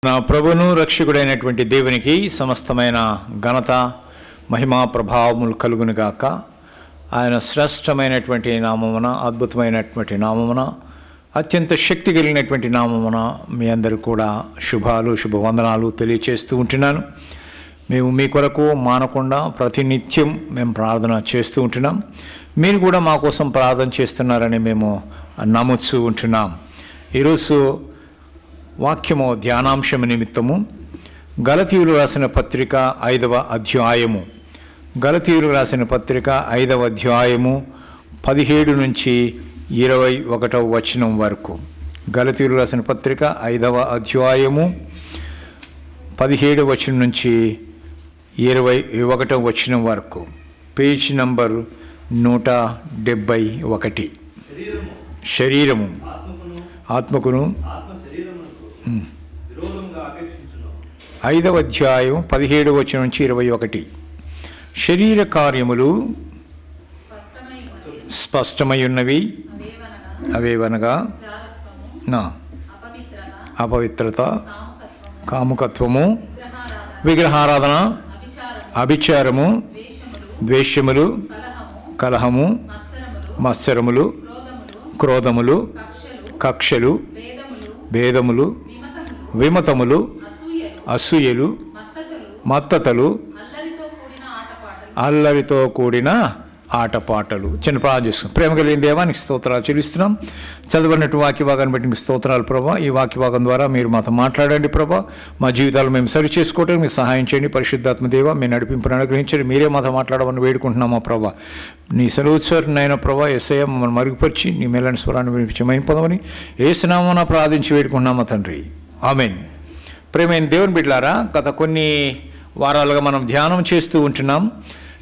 నా ప్రభును రక్షకుడైనటువంటి దేవునికి సమస్తమైన ఘనత మహిమ ప్రభావములు కలుగును గాక. ఆయన శ్రేష్టమైనటువంటి నామమున, అద్భుతమైనటువంటి నామమున, అత్యంత శక్తి కలిగినటువంటి నామమున మీ అందరూ కూడా శుభవందనాలు తెలియచేస్తూ ఉంటున్నాను. మేము మీ కొరకు మానకుండా ప్రతినిత్యం మేము ప్రార్థన చేస్తూ ఉంటున్నాం. మీరు కూడా మా కోసం ప్రార్థన చేస్తున్నారని మేము నమ్ముతూ ఉంటున్నాం. ఈరోజు వాక్యము ధ్యానాంశము నిమిత్తము గలతీయులు రాసిన పత్రిక 5వ అధ్యాయము, గలతీయులు రాసిన పత్రిక 5వ అధ్యాయము 17 నుంచి 21వ వచనం వరకు. గలతీయులు రాసిన పత్రిక 5వ అధ్యాయము 17వ వచనం నుంచి 21వ వచనం వరకు. Page number 171. శరీరము ఆత్మకును 5వ అధ్యాయం 17వ వచనం నుంచి 21. శరీర కార్యములు స్పష్టమై ఉన్నవి, అవేవనగా అపవిత్రత, కాముకత్వము, విగ్రహారాధన, అభిచారము, ద్వేషములు, కలహము, మత్సరములు, క్రోధములు, కక్షలు, భేదములు, విమతములు, అసూయలు, మత్తతలు, అల్లరితో కూడిన ఆటపాటలు. చిన్న ప్రార్థన చేసుకున్నాం. ప్రేమ కలిగిన దేవానికి స్తోత్రాలు చెల్లిస్తున్నాం. చదవనట్టు వాక్య భాగాన్ని బట్టి మీకు స్తోత్రాలు ప్రభా. ఈ వాక్య భాగం ద్వారా మీరు మాతో మాట్లాడండి ప్రభా. మా జీవితాలు మేము సరి చేసుకోవడానికి మీరు సహాయం చేయండి. పరిశుద్ధాత్మ దేవ మీ నడిపింపును అనుగ్రహించండి. మీరే మాతో మాట్లాడమని వేడుకుంటున్నామా ప్రభా. నీ సర్వోత్సవనైన ప్రభా యేసయ్య మమ్మల్ని మరుగుపరిచి నీ మేలని స్వరాన్ని వినిపించి మహింపదమని యేసునామమున ప్రార్థించి వేడుకుంటున్నామా తండ్రి, ఆమేన్. ప్రేమైన దేవుని బిడ్డలారా, గత కొన్ని వారాలుగా మనం ధ్యానం చేస్తూ ఉంటున్నాం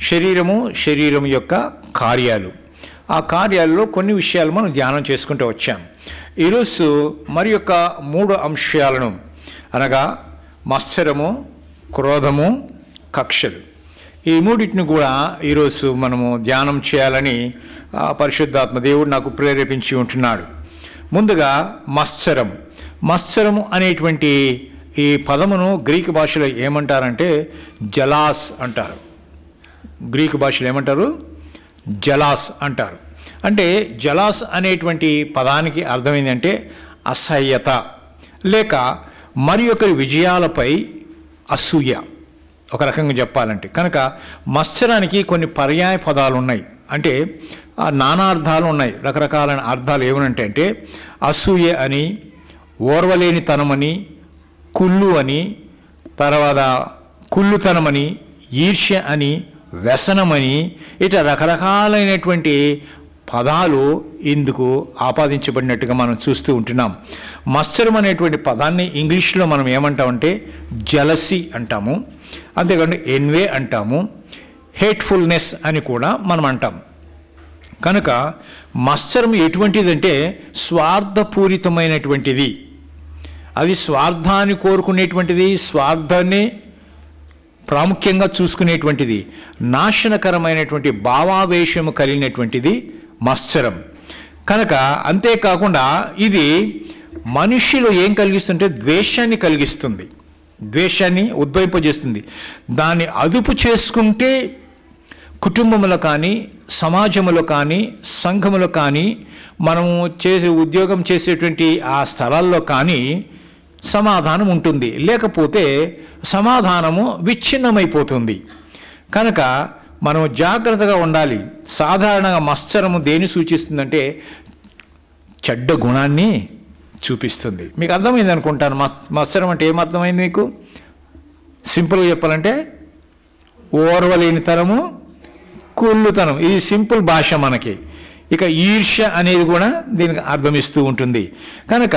శరీరం యొక్క కార్యాలు. ఆ కార్యాలలో కొన్ని విషయాలు మనం ధ్యానం చేసుకుంటూ వచ్చాం. ఈరోజు మరి యొక్క 3 అంశాలను, అనగా మత్సరము, క్రోధము, కక్షలు, ఈ మూడింటిని కూడా ఈరోజు మనము ధ్యానం చేయాలని పరిశుద్ధాత్మ దేవుడు నాకు ప్రేరేపించి ఉంటున్నాడు. ముందుగా మత్సరము అనేటువంటి ఈ పదమును గ్రీకు భాషలో ఏమంటారంటే జలాస్ అంటారు. గ్రీకు భాషలో ఏమంటారు? జలాస్ అంటారు. అంటే జలాస్ అనేటువంటి పదానికి అర్థం ఏంటంటే అసహ్యత, లేక మరి ఒకరి విజయాలపై అసూయ, ఒక రకంగా చెప్పాలంటే. కనుక మత్సరానికి కొన్ని పర్యాయ పదాలు ఉన్నాయి, అంటే నానా అర్థాలు ఉన్నాయి. రకరకాలైన అర్థాలు ఏమనంటే అంటే అసూయ అని, ఓర్వలేనితనమని, కుళ్ళు అని, తర్వాత కుళ్ళుతనమని, ఈర్ష్య అని, వ్యసనమని, ఇట్లా రకరకాలైనటువంటి పదాలు ఇందుకు ఆపాదించబడినట్టుగా మనం చూస్తూ ఉంటున్నాం. మత్సరం అనేటువంటి పదాన్ని ఇంగ్లీష్లో మనం ఏమంటామంటే జలసీ అంటాము, అంతేకాకుండా ఎన్వే అంటాము, హేట్ఫుల్నెస్ అని కూడా మనం అంటాం. కనుక మత్సరం ఎటువంటిదంటే స్వార్థపూరితమైనటువంటిది. అది స్వార్థాన్ని కోరుకునేటువంటిది, స్వార్థాన్ని ప్రాముఖ్యంగా చూసుకునేటువంటిది, నాశనకరమైనటువంటి భావావేశము కలిగినటువంటిది మత్సరం. కనుక అంతేకాకుండా ఇది మనిషిలో ఏం కలిగిస్తుంటే ద్వేషాన్ని కలిగిస్తుంది, ద్వేషాన్ని ఉద్భవింపజేస్తుంది. దాన్ని అదుపు చేసుకుంటే కుటుంబంలో కానీ, సమాజంలో కానీ, సంఘములో కానీ, మనము ఉద్యోగం చేసేటువంటి ఆ స్థలాల్లో కానీ సమాధానం ఉంటుంది, లేకపోతే సమాధానము విచ్ఛిన్నమైపోతుంది. కనుక మనం జాగ్రత్తగా ఉండాలి. సాధారణంగా మత్సరము దేని సూచిస్తుందంటే చెడ్డ గుణాన్ని చూపిస్తుంది. మీకు అర్థమైంది అనుకుంటాను. మత్సరం అంటే ఏమర్థమైంది మీకు? సింపుల్గా చెప్పాలంటే ఓర్వలేనితనము, కుళ్ళుతనం, ఇది సింపుల్ భాష మనకి. ఇక ఈర్ష్య అనేది కూడా దీనికి అర్థమిస్తూ ఉంటుంది. కనుక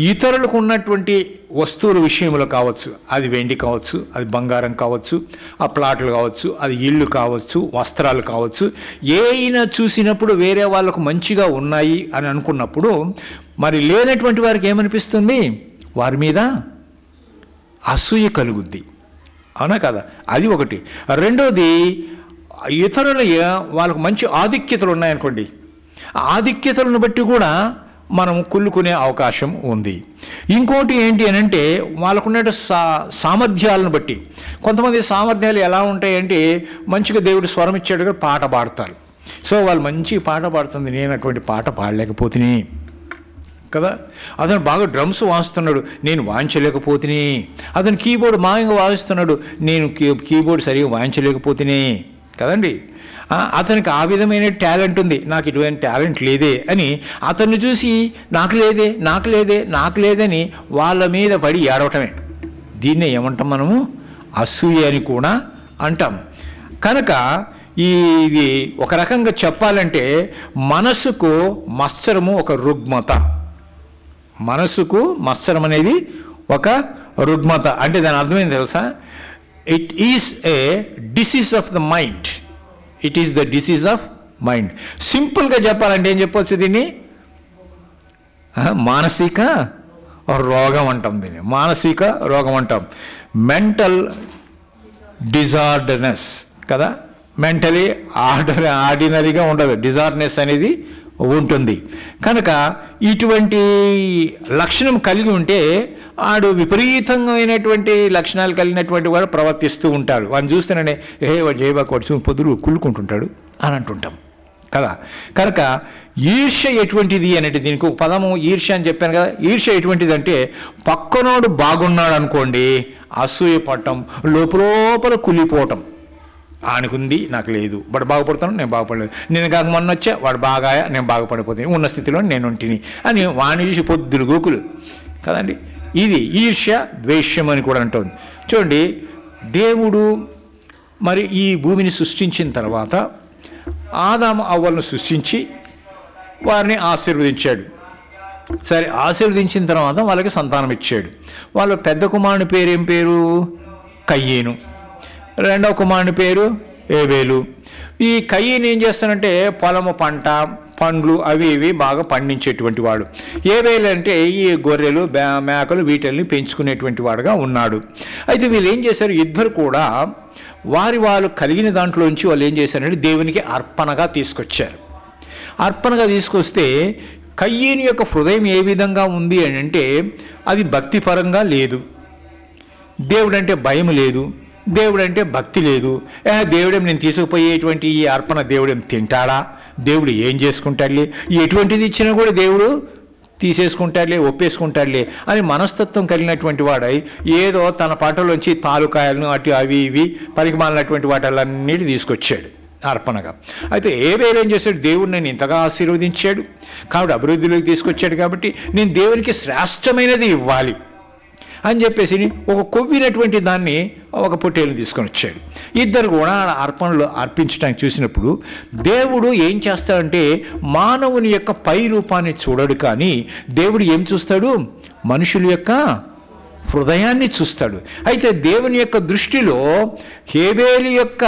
ఇతరులకు ఉన్నటువంటి వస్తువుల విషయంలో కావచ్చు, అది వెండి కావచ్చు, అది బంగారం కావచ్చు, ఆ ప్లాట్లు కావచ్చు, అది ఇల్లు కావచ్చు, వస్త్రాలు కావచ్చు, ఏమైనా చూసినప్పుడు వేరే వాళ్ళకు మంచిగా ఉన్నాయి అని అనుకున్నప్పుడు మరి లేనటువంటి వారికి ఏమనిపిస్తుంది? వారి మీద అసూయ కలుగుద్ది, అవునా కదా? అది ఒకటి. రెండోది, ఇతరుల వాళ్ళకు మంచి ఆధిక్యతలు ఉన్నాయనుకోండి, ఆధిక్యతలను బట్టి కూడా మనం కుళ్ళుకునే అవకాశం ఉంది. ఇంకోటి ఏంటి అని అంటే వాళ్ళకున్న సామర్థ్యాలను బట్టి కొంతమంది సామర్థ్యాలు ఎలా ఉంటాయంటే మంచిగా దేవుడు స్వరం ఇచ్చాడుగా పాట పాడతారు. సో వాళ్ళు మంచి పాట పాడుతుంది, నేను అటువంటి పాట పాడలేకపోతుని కదా. అతను బాగా డ్రమ్స్ వాయిస్తున్నాడు, నేను వాయించలేకపోతుని. అతను కీబోర్డ్ మాయంగా వాయిస్తున్నాడు, నేను కీబోర్డ్ సరిగా వాయించలేకపోతుని కదండి. అతనికి ఆ విధమైన టాలెంట్ ఉంది, నాకు ఇటువంటి టాలెంట్ లేదే అని అతన్ని చూసి నాకు లేదని వాళ్ళ మీద పడి ఏడవటమే. దీన్నే ఏమంటాం మనము? అసూయ అని కూడా అంటాం. కనుక ఇది ఒక రకంగా చెప్పాలంటే మనసుకు మత్సరము ఒక రుగ్మత. మనసుకు మత్సరం అనేది ఒక రుగ్మత. అంటే దాని అర్థమైంది తెలుసా? It is a disease of the mind. It is the disease of mind. సింపుల్గా చెప్పాలంటే ఏం చెప్పవచ్చు? దీన్ని మానసిక రోగం అంటాం. దీన్ని మానసిక రోగం అంటాం. మెంటల్ డిజార్డర్నెస్ కదా. మెంటలీ ఆర్డినరీగా ఉండదు, డిజార్డర్నెస్ అనేది ఉంటుంది. కనుక ఇటువంటి లక్షణం కలిగి ఉంటే ఆడు విపరీతమైనటువంటి లక్షణాలు కలిగినటువంటి వాడు ప్రవర్తిస్తూ ఉంటాడు. వాడిని చూస్తేనే వాడు జయబాకు పొద్దులు కుళ్ళుకుంటుంటాడు అని అంటుంటాం కదా. కనుక ఈర్ష్య ఎటువంటిది అనేది దీనికి ఒక పదము ఈర్ష్య అని చెప్పాను కదా. ఈర్ష్య ఎటువంటిది అంటే పక్కనోడు బాగున్నాడు అనుకోండి, అసూయ పడటం, లోపల కుళ్ళిపోవటం. ఆనుకుంది నాకు లేదు, వాడు బాగుపడతాను నేను బాగుపడలేదు, నేను కాక మొన్న వచ్చా వాడు బాగా నేను బాగుపడిపోతాను, ఉన్న స్థితిలో నేను ఉంటిని అని వాణి చూసి పొద్దులు గోకులు కదండి. ఇది ఈర్ష్య ద్వేష్యం అని కూడా అంటుంది. చూడండి, దేవుడు మరి ఈ భూమిని సృష్టించిన తర్వాత ఆదాము అవ్వలను సృష్టించి వారిని ఆశీర్వదించాడు. సరే, ఆశీర్వదించిన తర్వాత వాళ్ళకి సంతానం ఇచ్చాడు. వాళ్ళ పెద్ద కుమారుని పేరు ఏం పేరు? కయ్యేను. రెండవ కుమారుని పేరు ఏబేలు. ఈ కయ్యేను ఏం చేస్తానంటే పొలము, పంట, పండ్లు అవి ఇవి బాగా పండించేటువంటి వాడు. ఏబేలు అంటే ఈ గొర్రెలు, మేకలు వీటిల్ని పెంచుకునేటువంటి వాడుగా ఉన్నాడు. అయితే వీళ్ళు ఏం చేశారు? ఇద్దరు కూడా వాళ్ళు కలిగిన దాంట్లోంచి వాళ్ళు ఏం చేశారంటే దేవునికి అర్పణగా తీసుకొచ్చారు. అర్పణగా తీసుకొస్తే కయ్యేను యొక్క హృదయం ఏ విధంగా ఉంది అని అంటే అది భక్తిపరంగా లేదు. దేవుడంటే భయం లేదు, దేవుడంటే భక్తి లేదు. దేవుడేం నేను తీసుకుపోయేటువంటి ఈ అర్పణ దేవుడేం తింటాడా, దేవుడు ఏం చేసుకుంటాడులే, ఎటువంటిది ఇచ్చినా కూడా దేవుడు తీసేసుకుంటాడులే, ఒప్పేసుకుంటాడులే అని మనస్తత్వం కలిగినటువంటి వాడై ఏదో తన పంటలోంచి తాలూకాయలను అటు అవి ఇవి పనికిమాలినటువంటి వాటిలన్నిటి తీసుకొచ్చాడు అర్పణగా. అయితే ఏబేలు ఏం చేశాడు? దేవుడు నేను ఇంతగా ఆశీర్వదించాడు కాబట్టి అభివృద్ధిలోకి తీసుకొచ్చాడు కాబట్టి నేను దేవునికి శ్రేష్టమైనది ఇవ్వాలి అని చెప్పేసి ఒక కొవ్వినటువంటి దాన్ని ఒక పొట్టేలు తీసుకొని వచ్చాడు. ఇద్దరు కూడా అర్పణలు అర్పించడానికి చూసినప్పుడు దేవుడు ఏం చేస్తాడంటే మానవుని యొక్క పై రూపాన్ని చూడడు, కానీ దేవుడు ఏం చూస్తాడు? మనుషుల యొక్క హృదయాన్ని చూస్తాడు. అయితే దేవుని యొక్క దృష్టిలో హేబేలు యొక్క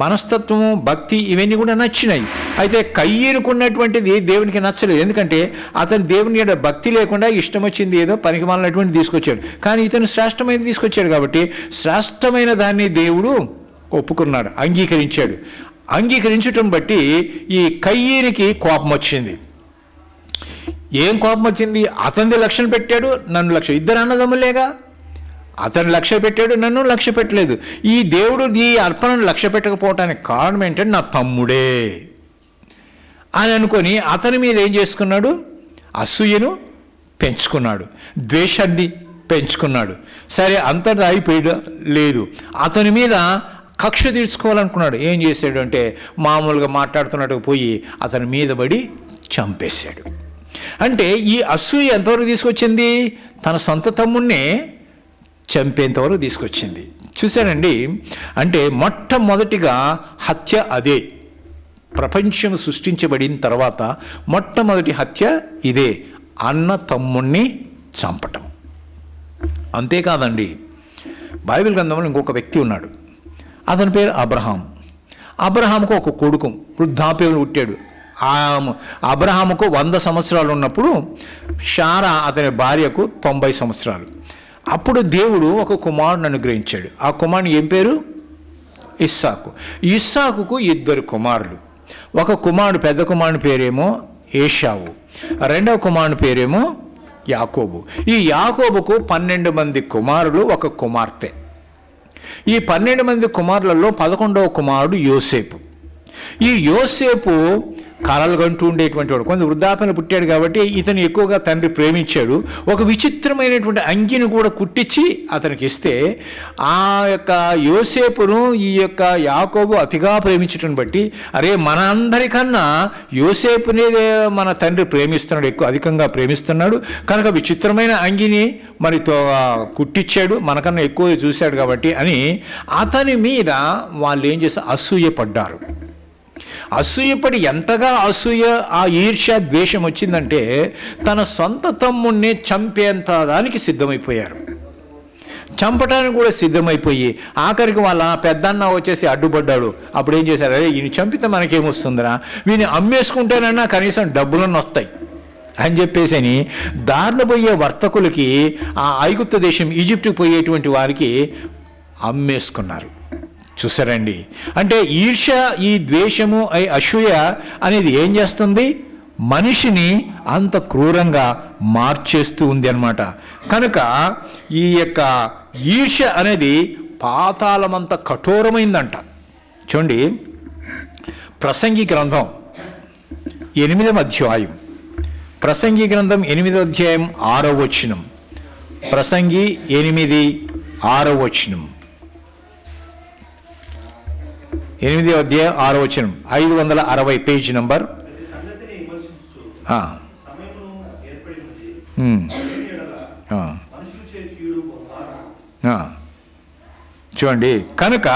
మనస్తత్వము, భక్తి ఇవన్నీ కూడా నచ్చినాయి. అయితే కయ్యేనుకున్నటువంటిది దేవునికి నచ్చలేదు. ఎందుకంటే అతను దేవుని యొక్క భక్తి లేకుండా ఇష్టం వచ్చింది ఏదో పనికిమాలినటువంటి తీసుకొచ్చాడు. కానీ ఇతను శ్రేష్టమైనది తీసుకొచ్చాడు కాబట్టి శ్రేష్టమైన దాన్ని దేవుడు ఒప్పుకున్నాడు, అంగీకరించాడు. అంగీకరించటం బట్టి ఈ కయ్యేనికి కోపం వచ్చింది. ఏం కోపం వచ్చింది? అతనిది లక్ష్యం పెట్టాడు, నన్ను లక్ష్యం. ఇద్దరు అన్నదమ్ములేగా, అతను లక్ష్య పెట్టాడు, నన్ను లక్ష్య పెట్టలేదు. ఈ దేవుడు ఈ అర్పణను లక్ష్య పెట్టకపోవటానికి కారణం ఏంటంటే నా తమ్ముడే అని అనుకొని అతని మీద ఏం చేసుకున్నాడు? అసూయను పెంచుకున్నాడు, ద్వేషాన్ని పెంచుకున్నాడు. సరే, అంతటా అయిపోయడం లేదు. అతని మీద కక్ష తీర్చుకోవాలనుకున్నాడు. ఏం చేశాడు అంటే మామూలుగా మాట్లాడుతున్నట్టు పోయి అతని మీద పడి చంపేశాడు. అంటే ఈ అసూయ ఎంతవరకు తీసుకొచ్చింది? తన సొంత తమ్ముడినే చంపేంతవరకు తీసుకొచ్చింది. చూశానండి, అంటే మొట్టమొదటిగా హత్య అదే. ప్రపంచం సృష్టించబడిన తర్వాత మొట్టమొదటి హత్య ఇదే, అన్న తమ్ముణ్ణి చంపటం. అంతేకాదండి, బైబిల్ గ్రంథంలో ఇంకొక వ్యక్తి ఉన్నాడు. అతని పేరు అబ్రహాం. అబ్రహాముకు ఒక కొడుకు వృద్ధాప్యంలో పుట్టాడు. అబ్రహాముకు 100 సంవత్సరాలు ఉన్నప్పుడు షారా అతని భార్యకు 90 సంవత్సరాలు. అప్పుడు దేవుడు ఒక కుమారుని అనుగ్రహించాడు. ఆ కుమారుని ఏం పేరు? ఇస్సాకు. ఇస్సాకుకు 2 కుమారులు. ఒక కుమారుడు, పెద్ద కుమారుని పేరేమో ఏషావు, రెండవ కుమారుని పేరేమో యాకోబు. ఈ యాకోబుకు 12 మంది కుమారులు, ఒక కుమార్తె. ఈ 12 మంది కుమారులలో 11వ కుమారుడు యోసేపు. ఈ యోసేపు కలలు కంటూ ఉండేటువంటి వాడు, కొంత వృద్ధాప్యంలో పుట్టాడు కాబట్టి ఇతను ఎక్కువగా తండ్రి ప్రేమించాడు. ఒక విచిత్రమైనటువంటి అంగిని కూడా కుట్టించి అతనికి ఇస్తే ఆ యొక్క యోసేపును ఈ యొక్క యాకోబు అతిగా ప్రేమించటం బట్టి, అరే మన అందరికన్నా యోసేపునే మన తండ్రి ప్రేమిస్తున్నాడు, ఎక్కువ అధికంగా ప్రేమిస్తున్నాడు కనుక విచిత్రమైన అంగిని మరి కుట్టించాడు, మనకన్నా ఎక్కువ చూశాడు కాబట్టి అని అతని మీద వాళ్ళు ఏం చేస్తారు, అసూయపడ్డారు. అసూయపడి ఎంతగా ఆ ఈర్ష్య ద్వేషం వచ్చిందంటే తన సొంత తమ్ముణ్ణి చంపేంత దానికి సిద్ధమైపోయారు. చంపటానికి కూడా సిద్ధమైపోయి ఆఖరికి వాళ్ళ పెద్దన్న వచ్చేసి అడ్డుపడ్డాడు. అప్పుడు ఏం చేశారు, అరే ఈయన చంపితే మనకేమొస్తుందిరా, వీని అమ్మేసుకుంటేనన్నా కనీసం డబ్బులన్నీ వస్తాయి అని చెప్పేసి దారిన పోయే వర్తకులకి, ఆ ఐగుప్తు దేశం ఈజిప్టుకి పోయేటువంటి వారికి అమ్మేసుకున్నారు. చూసారండి, అంటే ఈర్ష్య, ఈ ద్వేషము, అసూయ అనేది ఏం చేస్తుంది, మనిషిని అంత క్రూరంగా మార్చేస్తూ ఉంది అన్నమాట. కనుక ఈ యొక్క ఈర్ష్య అనేది పాతాళమంత కఠోరమైందంట. చూడండి, ప్రసంగి గ్రంథం 8వ అధ్యాయం, ప్రసంగి గ్రంథం 8వ అధ్యాయం 6వ వచనం, ప్రసంగి 8:6 వచనం, 8వ అధ్యాయం 6వ వచనం, 560 పేజీ నంబర్. చూడండి, కనుక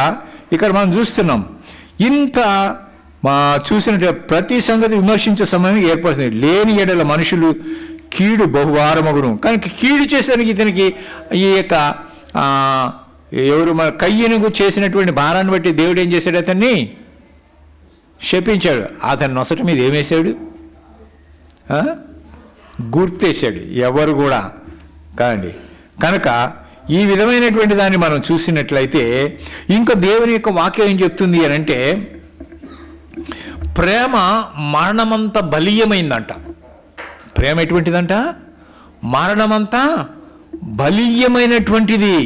ఇక్కడ మనం చూస్తున్నాం, ఇంత చూసినట్టు ప్రతి సంగతి విమర్శించే సమయం ఏర్పడుతుంది. లేని ఎడల మనుషులు కీడు బహువారమగును. కనుక కీడు చేసేందుకు ఇతనికి ఈ యొక్క ఎవరు మన కయ్యనుగు చేసినటువంటి భారాన్ని బట్టి దేవుడు ఏం చేశాడు, అతన్ని శపించాడు. అతని నొసటి మీద ఏమేశాడు, గుర్తేశాడు. ఎవరు కూడా కాండి. కనుక ఈ విధమైనటువంటి దాన్ని మనం చూసినట్లయితే ఇంకా దేవుని యొక్క వాక్యం ఏం చెప్తుంది అని అంటే, ప్రేమ మరణమంత బలీయమైందంట. ప్రేమ ఎటువంటిదంట, మరణమంతా బలీయమైనటువంటిది.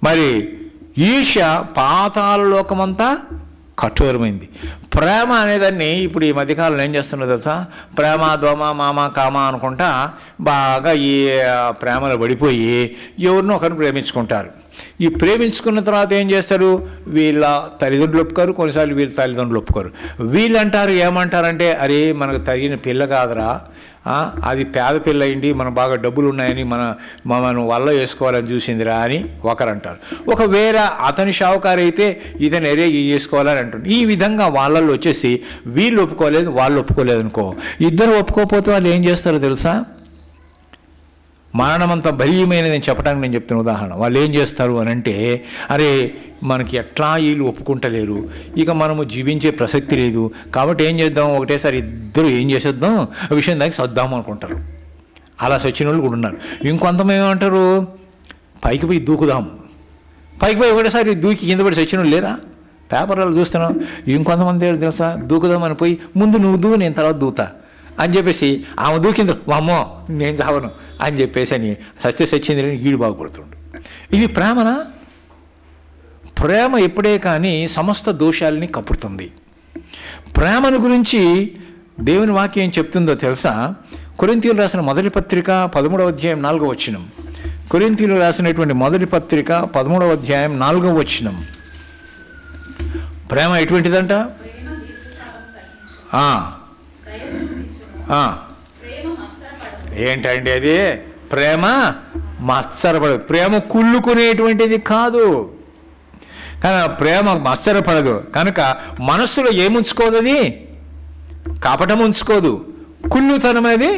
మరి ఈర్ష్య పాతాళ లోకమంతా కఠోరమైంది. ప్రేమ అనేదాన్ని ఇప్పుడు ఈ మధ్యకాలంలో ఏం చేస్తున్నా తెలుసా, ప్రేమ, దోమ, మామ, కామ అనుకుంటా బాగా ఈ ప్రేమలో పడిపోయి ఎవరినో ఒకరిని ప్రేమించుకుంటారు. ఈ ప్రేమించుకున్న తర్వాత ఏం చేస్తారు, వీళ్ళ తల్లిదండ్రులు ఒప్పుకోరు, కొన్నిసార్లు వీళ్ళ తల్లిదండ్రులు ఒప్పుకోరు. వీళ్ళు అంటారు, ఏమంటారంటే, అరే మనకు తగిన పిల్ల కాదురా, అది పేద పిల్ల అయింది, మనం బాగా డబ్బులు ఉన్నాయని మనం వల్ల వేసుకోవాలని చూసిందిరా అని ఒకరు అంటారు. ఒక వేరే అతని షావుకారు అయితే ఇతను ఎరే చేసుకోవాలని అంటుంది. ఈ విధంగా వాళ్ళల్లో వచ్చేసి వీళ్ళు ఒప్పుకోలేదు, వాళ్ళు ఒప్పుకోలేదు అనుకో, ఇద్దరు ఒప్పుకోకపోతే వాళ్ళు ఏం చేస్తారో తెలుసా, మరణమంతా బలీయమైనది అని చెప్పడానికి నేను చెప్తున్న ఉదాహరణ. వాళ్ళు ఏం చేస్తారు అని అంటే, అరే మనకి ఎట్లా వీళ్ళు ఒప్పుకుంటలేరు, ఇక మనము జీవించే ప్రసక్తి లేదు కాబట్టి ఏం చేద్దాం, ఒకటేసారి ఇద్దరు ఏం చేసేద్దాం, విషయం దానికి సర్దాం అనుకుంటారు. అలా సచ్చిన వాళ్ళు కూడా ఉన్నారు. ఇంకొంతమంది ఏమంటారు, పైకి పోయి దూకుదాం, పైకి పోయి ఒకటేసారి దూకి కింద పడి సచ్చిన వాళ్ళు లేరా, పేపర్లలో చూస్తున్నాం. ఇంకొంతమంది తెలుసా, దూకుదామని పోయి ముందు నువ్వు దూ, నేను తర్వాత దూతా అని చెప్పేసి ఆమె దూకింది, అమ్మో నేను చావను అని చెప్పేసి అని సత్యసచ్చింది ఈడు బాగుపడుతుండు. ఇది ప్రేమనా? ప్రేమ ఎప్పుడే కానీ సమస్త దోషాలని కప్పుతుంది. ప్రేమను గురించి దేవుని వాక్యం ఏం చెప్తుందో తెలుసా, కొరింథీయులు రాసిన మొదటి పత్రిక 13వ అధ్యాయం 4వ వచనం. కొరింథీయులు రాసినటువంటి మొదటి పత్రిక 13వ అధ్యాయం 4వ వచనం. ప్రేమ ఎటువంటిదంట, ఏంటండి అది, ప్రేమ మత్సరపడదు, ప్రేమ కుళ్ళుకునేటువంటిది కాదు. కానీ ప్రేమ మత్సరపడదు కనుక మనస్సులో ఏముంచుకోదు, అది కపటం ఉంచుకోదు, కుళ్ళుతనం అది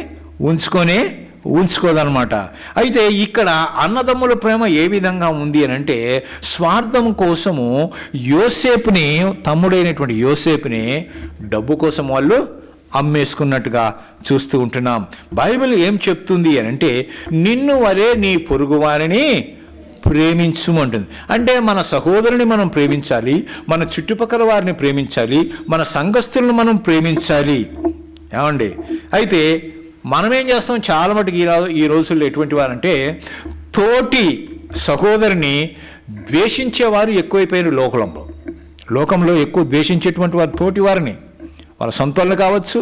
ఉంచుకోదనమాట. అయితే ఇక్కడ అన్నదమ్ముల ప్రేమ ఏ విధంగా ఉంది అని అంటే, స్వార్థం కోసము యోసేపుని, తమ్ముడైనటువంటి యోసేపుని డబ్బు కోసం వాళ్ళు అమ్మేసుకున్నట్టుగా చూస్తూ ఉంటున్నాం. బైబిల్ ఏం చెప్తుంది అని అంటే, నిన్ను వలే నీ పొరుగువారిని ప్రేమించుమంటుంది. అంటే మన సహోదరుని మనం ప్రేమించాలి, మన చుట్టుపక్కల వారిని ప్రేమించాలి, మన సంఘస్థులను మనం ప్రేమించాలి. ఏమండి? అయితే మనం ఏం చేస్తాం చాలా మటుకు ఈ రోజుల్లో ఎటువంటి వారంటే తోటి సహోదరిని ద్వేషించేవారు ఎక్కువైపోయారు. లోకంలో ఎక్కువ ద్వేషించేటువంటి వారు తోటి వారిని, వాళ్ళ సొంత వాళ్ళని కావచ్చు,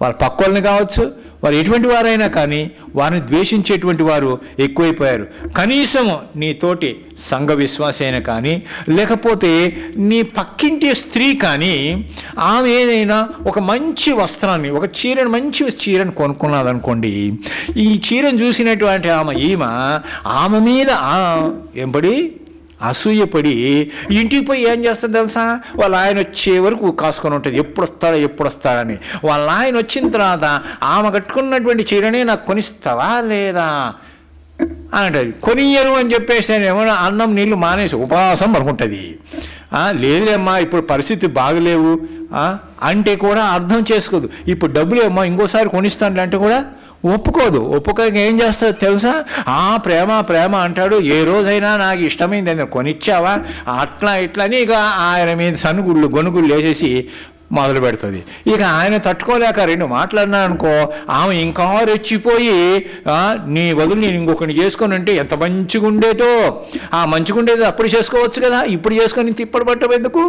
వాళ్ళ పక్క వాళ్ళని కావచ్చు, వారు ఎటువంటి వారైనా కానీ వారిని ద్వేషించేటువంటి వారు ఎక్కువైపోయారు. కనీసం నీ తోటి సంఘ విశ్వాసి అయినా కానీ, లేకపోతే నీ పక్కింటి స్త్రీ కానీ, ఆమె ఏదైనా ఒక మంచి వస్త్రాన్ని, ఒక చీరను, మంచి చీరను కొనుక్కున్నదనుకోండి, ఈ చీరను చూసినటువంటి ఆమె మీద ఏంపడి అసూయపడి ఇంటికి పోయి ఏం చేస్తుంది తెలుసా? వాళ్ళ ఆయన వచ్చే వరకు కాసుకొని ఉంటుంది, ఎప్పుడు వస్తాడని. వాళ్ళ ఆయన వచ్చిన తర్వాత ఆమె కట్టుకున్నటువంటి చీరనే నాకు కొనిస్తావా లేదా అని అంటది. కొనియరు అని చెప్పేసి ఏమన్నా అన్నం నీళ్ళు మానేసి ఉపవాసం అనుకుంటుంది. లేదమ్మా ఇప్పుడు పరిస్థితి బాగలేవు అంటే కూడా అర్థం చేసుకోదు. ఇప్పుడు డబ్బులేమ్మా ఇంకోసారి కొనిస్తాను అంటే కూడా ఒప్పుకోక ఏం చేస్తుంది తెలుసా? ప్రేమ అంటాడు. ఏ రోజైనా నాకు ఇష్టమైంది అని కొనిచ్చావా అట్లా అని ఇక ఆయన మీద గొనుగుళ్ళు వేసేసి మొదలు పెడుతుంది. ఇక ఆయన తట్టుకోలేక రెండు మాట్లాడినా అనుకో, ఆమె ఇంకా రెచ్చిపోయి నీ బదులు నేను ఇంకొకరిని చేసుకొని ఉంటే ఎంత మంచిగా ఉండేటో, మంచిగా ఉండేది అప్పుడు చేసుకోవచ్చు కదా, ఇప్పుడు చేసుకొని తిప్పడు పట్టం ఎందుకు,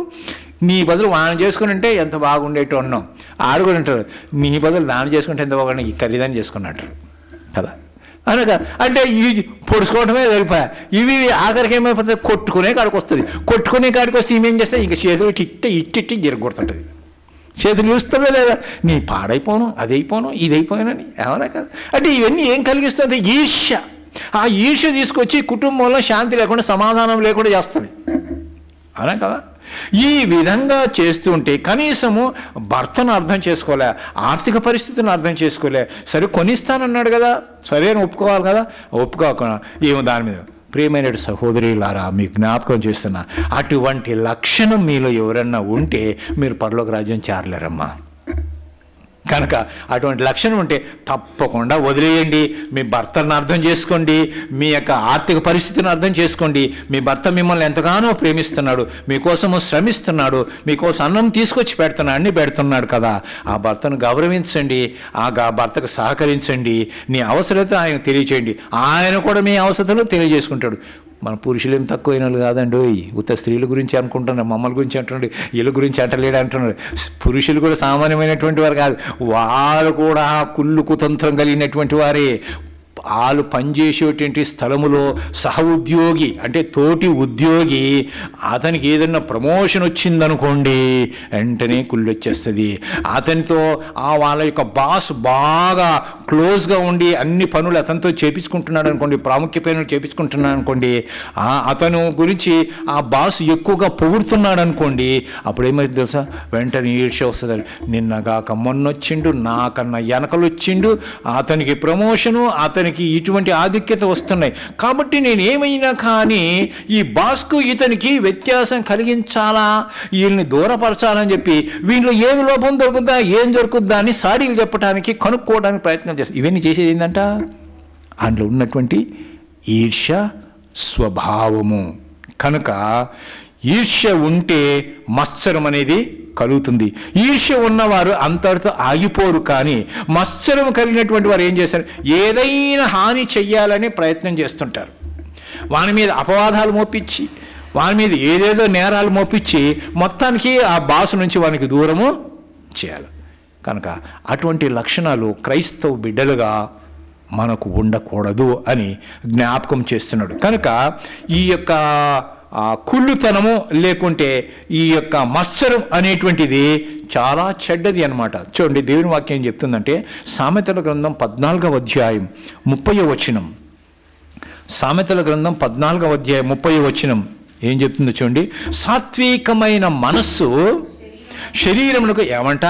నీ బదులు వాన చేసుకుని ఉంటే ఎంత బాగుండేటో అన్నాం. ఆడు కూడా అంటారు నీ బదులు దాన్ని చేసుకుంటే ఎంత బాగుండే, ఈ ఖరీదాన్ని చేసుకున్నట్టు కదా అనగా. అంటే ఇవి పొడుచుకోవటమే సరిపోయా. ఇవి ఆఖరికి ఏమైపోతుంది, కొట్టుకునే కాడికి వస్తుంది. కొట్టుకునే కాడికి వస్తే ఏమేం చేస్తే ఇంకా చేతులు ఇట్టి జరగొడుతుంటుంది. చేతులు చూస్తుందా లేదా, నీ పాడైపోను, అదైపోను, ఇదైపోయానని. ఏమన్నా కదా. అంటే ఇవన్నీ ఏం కలిగిస్తుంది? ఈర్ష్య. ఆ ఈర్ష్య తీసుకొచ్చి కుటుంబంలో శాంతి లేకుండా, సమాధానం లేకుండా చేస్తుంది. అవునా కదా. ఈ విధంగా చేస్తుంటే కనీసము భర్తను అర్థం చేసుకోలే, ఆర్థిక పరిస్థితిని అర్థం చేసుకోలే. సరే కొనిస్తానన్నాడు కదా, సరే అని ఒప్పుకోవాలి కదా, ఒప్పుకోకుండా ఏమో దాని మీద. ప్రియమైన సహోదరులారా, మీకు జ్ఞాపకం చేస్తున్నా, అటువంటి లక్షణం మీలో ఎవరన్నా ఉంటే మీరు పరలోక రాజ్యం చేరలేరమ్మా. కనుక అటువంటి లక్షణం ఉంటే తప్పకుండా వదిలేయండి. మీ భర్తను అర్థం చేసుకోండి, మీ యొక్క ఆర్థిక పరిస్థితిని అర్థం చేసుకోండి. మీ భర్త మిమ్మల్ని ఎంతగానో ప్రేమిస్తున్నాడు, మీకోసము శ్రమిస్తున్నాడు, మీకోసం అన్నం తీసుకొచ్చి పెడుతున్నాడు కదా. ఆ భర్తను గౌరవించండి, ఆ భర్తకు సహకరించండి, నీ అవసరత ఆయనకు తెలియచేయండి, ఆయన కూడా మీ అవసరతలు తెలియజేసుకుంటాడు. మన పురుషులు ఏం తక్కువైన వాళ్ళు కాదండి. ఉత్త స్త్రీల గురించి అనుకుంటున్నారు, మమ్మల్ని గురించి అంటున్నాడు, వీళ్ళ గురించి అంటలేడు అంటున్నాడు. పురుషులు కూడా సామాన్యమైనటువంటి వారు కాదు, వాళ్ళు కూడా కుళ్ళు కుతంత్రం కలిగినటువంటి వారే. వాళ్ళు పనిచేసేటువంటి స్థలములో సహ ఉద్యోగి అంటే తోటి ఉద్యోగి, అతనికి ఏదైనా ప్రమోషన్ వచ్చిందనుకోండి వెంటనే కుళ్ళు వచ్చేస్తుంది. అతనితో వాళ్ళ యొక్క బాస్ బాగా క్లోజ్గా ఉండి అన్ని పనులు అతనితో చేపించుకుంటున్నాడు అనుకోండి, ప్రాముఖ్య పనులు చేపించుకుంటున్నాడు అనుకోండి, అతను గురించి ఆ బాస్ ఎక్కువగా పొగుడుతున్నాడు అనుకోండి, అప్పుడు ఏమైంది తెలుసా, వెంటనే ఈర్ష్య వస్తుంది. నిన్నగాక మొన్నొచ్చిండు, నాకన్నా వెనకలు వచ్చిండు, అతనికి ప్రమోషను, అతనికి ఇటువంటి ఆధిక్యత వస్తున్నాయి కాబట్టి నేను ఏమైనా కానీ ఈ బాస్కు ఇతనికి వ్యత్యాసం కలిగించాలా, వీళ్ళని దూరపరచాలని చెప్పి వీళ్ళు ఏమి లోపం దొరుకుద్దా, ఏం దొరుకుద్దా అని సాడీలు చెప్పడానికి, కనుక్కోవడానికి ప్రయత్నం చేస్తారు. ఇవన్నీ చేసేది ఏంటంట, అందులో ఉన్నటువంటి ఈర్ష్య స్వభావము. కనుక ఈర్ష్య ఉంటే మత్సరం అనేది కలుగుతుంది. ఈర్ష్య ఉన్నవారు అంతటితో ఆగిపోరు, కానీ మత్సరం కలిగినటువంటి వారు ఏం చేస్తారు, ఏదైనా హాని చెయ్యాలని ప్రయత్నం చేస్తుంటారు. వాని మీద అపవాదాలు మోపించి, వాని మీద ఏదేదో నేరాలు మోపించి మొత్తానికి ఆ బాసు నుంచి వానికి దూరము చేయాలి. కనుక అటువంటి లక్షణాలు క్రైస్తవ బిడ్డలుగా మనకు ఉండకూడదు అని జ్ఞాపకం చేస్తున్నాడు. కనుక ఈ యొక్క కుళ్ళుతనము లేకుంటే ఈ యొక్క మత్సరం అనేటువంటిది చాలా చెడ్డది అన్నమాట. చూడండి, దేవుని వాక్యం ఏం చెప్తుందంటే సామెతల గ్రంథం 14వ అధ్యాయం 30వ వచనం. సామెతల గ్రంథం 14వ అధ్యాయం 30వ వచనం ఏం చెప్తుందో చూడండి. సాత్వికమైన మనస్సు శరీరమునకు ఏమంట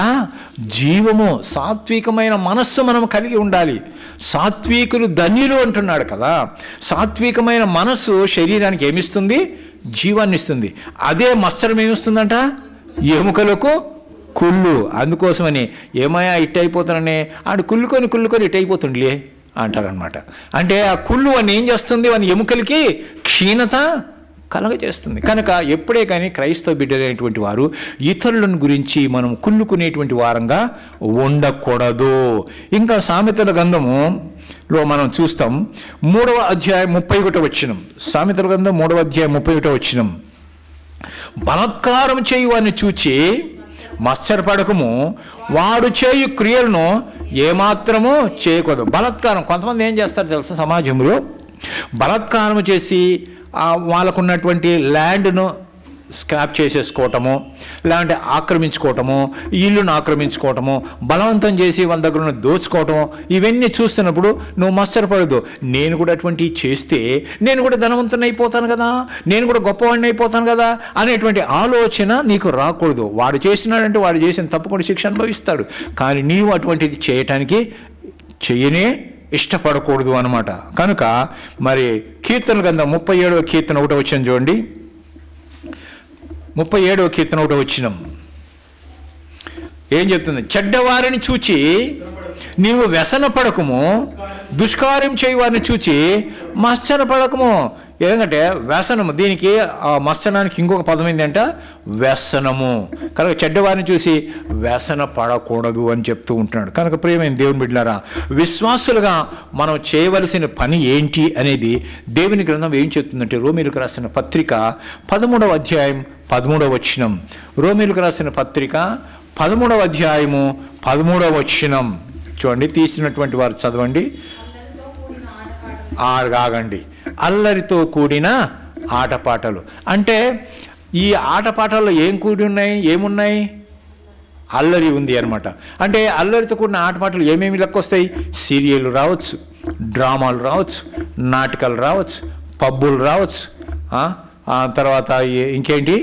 జీవము. సాత్వికమైన మనస్సు మనం కలిగి ఉండాలి. సాత్వికులు ధన్యులు అంటున్నాడు కదా. సాత్వికమైన మనస్సు శరీరానికి ఏమిస్తుంది, జీవాన్ని ఇస్తుంది. అదే మత్సరం ఏమిస్తుందంట, ఎముకలకు కుళ్ళు. అందుకోసమని ఏమయ్యా ఇట్ అయిపోతానని ఆడు కుళ్ళుకొని ఇట్ అయిపోతుండలే అంటారనమాట. అంటే ఆ కుళ్ళు వాడిని ఏం చేస్తుంది, వాని ఎముకలకి క్షీణత కలగజేస్తుంది. కనుక ఎప్పుడే కానీ క్రైస్తవ బిడ్డలైనటువంటి వారు ఇతరులను గురించి మనం కుళ్ళుకునేటువంటి వారంగా ఉండకూడదు. ఇంకా సామెతల గ్రంథములో మనం చూస్తాం 3వ అధ్యాయం 31వ వచనం. సామెతల గ్రంథం 3వ అధ్యాయం 31వ వచనం. బలాత్కారం చేయువారిని చూచి మత్సరపడకము, వాడు చేయు క్రియలను ఏమాత్రమూ చేయకూడదు. బలాత్కారం కొంతమంది ఏం చేస్తారు తెలుసా, సమాజంలో బలాత్కారం చేసి వాళ్ళకున్నటువంటి ల్యాండ్ను స్క్రాప్ చేసేసుకోవటము, లేదంటే ఆక్రమించుకోవటము, ఇల్లును ఆక్రమించుకోవటము, బలవంతం చేసి వాళ్ళ దగ్గర దోచుకోవటము, ఇవన్నీ చూస్తున్నప్పుడు నువ్వు మత్సరపడదు. నేను కూడా అటువంటివి చేస్తే నేను కూడా ధనవంతుని అయిపోతాను కదా, నేను కూడా గొప్పవాడిని అయిపోతాను కదా అనేటువంటి ఆలోచన నీకు రాకూడదు. వాడు చేసినాడంటే వాడు చేసిన తప్పు కూడా శిక్ష అనుభవిస్తాడు. కానీ నీవు అటువంటిది చేయటానికి చేయనే ఇష్టపడకూడదు అన్నమాట. కనుక మరి కీర్తన గ్రంథం 37వ కీర్తన 1వ వచనం చూడండి. 37వ కీర్తన 1వ వచనం ఏం చెప్తుంది? చెడ్డవారిని చూచి నీవు వ్యసన పడకము, దుష్కార్యం చేయవారిని చూచి మత్సర పడకము. ఎందుకంటే వ్యసనము, దీనికి మత్సరానికి ఇంకొక పదం ఏంటంట, వ్యసనము. కనుక చెడ్డవారిని చూసి వ్యసన పడకూడదు అని చెప్తూ ఉంటున్నాడు. కనుక ప్రియమైన దేవుని బిడ్డలారా, విశ్వాసులుగా మనం చేయవలసిన పని ఏంటి అనేది దేవుని గ్రంథం ఏం చెప్తుందంటే, రోమీయులకు రాసిన పత్రిక 13వ అధ్యాయం 13వ వచనం. రోమీయులకు రాసిన పత్రిక 13వ అధ్యాయము 13వ వచనం చూడండి. తీసినటువంటి వారు చదవండి. ఆగండి. అల్లరితో కూడిన ఆటపాటలు అంటే ఈ ఆటపాటల్లో ఏమున్నాయి? అల్లరి ఉంది అనమాట. అంటే అల్లరితో కూడిన ఆటపాటలు ఏమేమి లెక్కొస్తాయి? సీరియళ్ళు రావచ్చు, డ్రామాలు రావచ్చు, నాటకాలు రావచ్చు, పబ్బులు రావచ్చు, తర్వాత ఇంకేంటి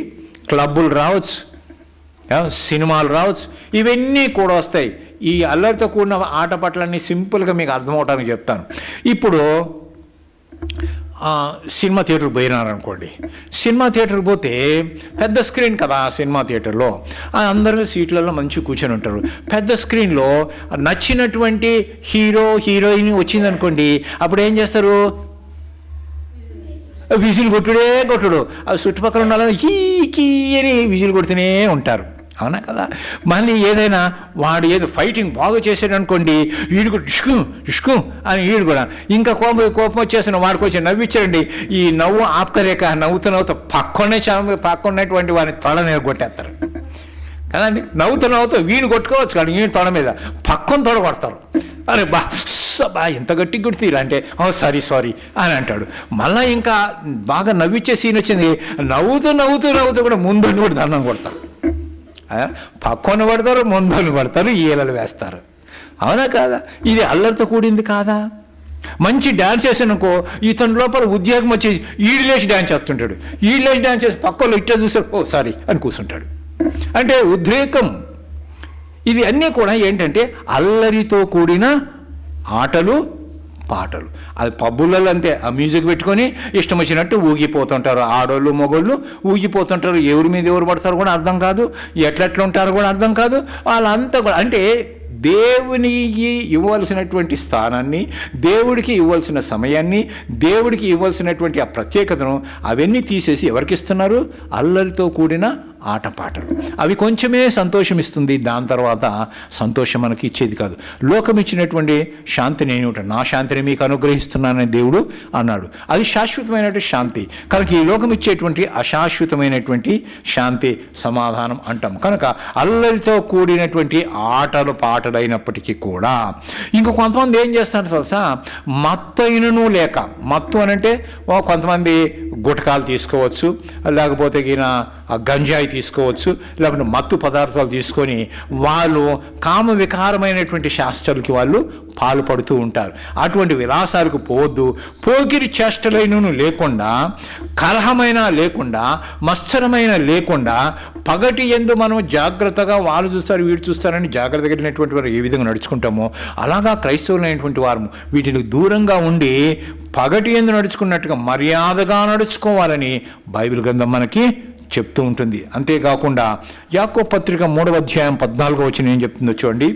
క్లబ్బులు రావచ్చు, సినిమాలు రావచ్చు. ఇవన్నీ కూడా వస్తాయి. ఈ అల్లరితో కూడిన ఆటపాటలన్నీ సింపుల్గా మీకు అర్థమవటానికి చెప్తాను. ఇప్పుడు సినిమా థియేటర్కి పోయినారనుకోండి. సినిమా థియేటర్కి పోతే పెద్ద స్క్రీన్ కదా, సినిమా థియేటర్లో అందరూ సీట్లలో మంచిగా కూర్చొని ఉంటారు. పెద్ద స్క్రీన్లో నచ్చినటువంటి హీరో హీరోయిన్ వచ్చిందనుకోండి, అప్పుడు ఏం చేస్తారు? విజిల్ కొట్టుడు. ఆ చుట్టుపక్కల ఉన్న హీకి అని విజిల్ కొడుతూనే ఉంటారు. అవునా కదా? మళ్ళీ ఏదైనా వాడు ఫైటింగ్ బాగా చేసాడు అనుకోండి, వీడు కూడా ఇష్కు అని వీడు కూడా ఇంకా కోపం వచ్చేసిన వాడికి వచ్చి నవ్వించండి. ఈ నవ్వు ఆపకలేక నవ్వుతూ పక్కన్నటువంటి వాడిని తొడనే కొట్టేస్తారు కదండి. నవ్వుతూ వీడు కొట్టుకోవచ్చు కానీ వీడి తొడ మీద పక్కన తొడ కొడతారు. అరే బా ఎంత గట్టిగా కొడుతీరా అంటే సారీ అని అంటాడు. మళ్ళీ ఇంకా బాగా నవ్విచ్చే సీన్ వచ్చింది, నవ్వుతూ కూడా ముందు కూడా దండం కొడతారు. పక్కన పడతారు, ముందుని పడతారు, ఈలలు వేస్తారు. అవునా కాదా? ఇది అల్లరితో కూడింది కాదా? మంచి డ్యాన్స్ చేసానుకో, ఇతని లోపల ఉద్యోగం వచ్చేసి ఈడిలేసి డ్యాన్స్ చేస్తుంటాడు. ఈడిలేసి డ్యాన్స్ చేసి పక్కలో ఇట్లా చూసారు, సారీ అని కూర్చుంటాడు. అంటే ఉద్రేకం. ఇది అన్నీ కూడా ఏంటంటే అల్లరితో కూడిన ఆటలు పాటలు. అది పబ్బులలో అంతే, ఆ మ్యూజిక్ పెట్టుకొని ఇష్టం వచ్చినట్టు ఊగిపోతుంటారు. ఆడోళ్ళు మగోళ్ళు ఊగిపోతుంటారు. ఎవరి మీద ఎవరు పడతారు కూడా అర్థం కాదు, ఎట్లెట్లా ఉంటారో కూడా అర్థం కాదు. వాళ్ళంతా కూడా అంటే దేవునికి ఇవ్వాల్సినటువంటి స్థానాన్ని, దేవుడికి ఇవ్వాల్సిన సమయాన్ని, దేవుడికి ఇవ్వాల్సినటువంటి ఆ ప్రత్యేకతను అవన్నీ తీసేసి ఎవరికి ఇస్తున్నారు? అల్లరితో కూడిన ఆటపాటలు. అవి కొంచెమే సంతోషం ఇస్తుంది, దాని తర్వాత సంతోషం మనకి ఇచ్చేది కాదు. లోకం ఇచ్చినటువంటి శాంతి నేను నా శాంతిని మీకు అనుగ్రహిస్తున్నానని దేవుడు అన్నాడు. అది శాశ్వతమైనటువంటి శాంతి. కనుక ఈ లోకం ఇచ్చేటువంటి అశాశ్వతమైనటువంటి శాంతి, సమాధానం అంటాం. కనుక అల్లరితో కూడినటువంటి ఆటలు పాటలు అయినప్పటికీ కూడా ఇంకో కొంతమంది ఏం చేస్తారు తెలుసా? మత్తైనను లేక, మత్తు అని అంటే కొంతమంది గుటకాలు తీసుకోవచ్చు, లేకపోతే గంజాయి తీసుకోవచ్చు, లేకుంటే మత్తు పదార్థాలు తీసుకొని వాళ్ళు కామ వికారమైనటువంటి శాస్త్రాలకి వాళ్ళు పాల్పడుతూ ఉంటారు. అటువంటి విలాసాలకు పోవద్దు. పోకిరి చేష్టలైనను లేకుండా, కలహమైన లేకుండా, మత్సరమైన లేకుండా, పగటి యందు మనం జాగ్రత్తగా వాళ్ళు చూస్తారు వీడు చూస్తారని జాగ్రత్తగా వెళ్ళినటువంటి వారు ఏ విధంగా నడుచుకుంటామో అలాగా క్రైస్తవులైనటువంటి వారు వీటిని దూరంగా ఉండి పగటి యందు నడుచుకున్నట్టుగా మర్యాదగా నడుచుకోవాలని బైబిల్ గ్రంథం మనకి చెప్తూ ఉంటుంది. అంతేకాకుండా యాకోబు పత్రిక 3వ అధ్యాయం 14వ వచనం ఏం చెప్తుందో చూడండి.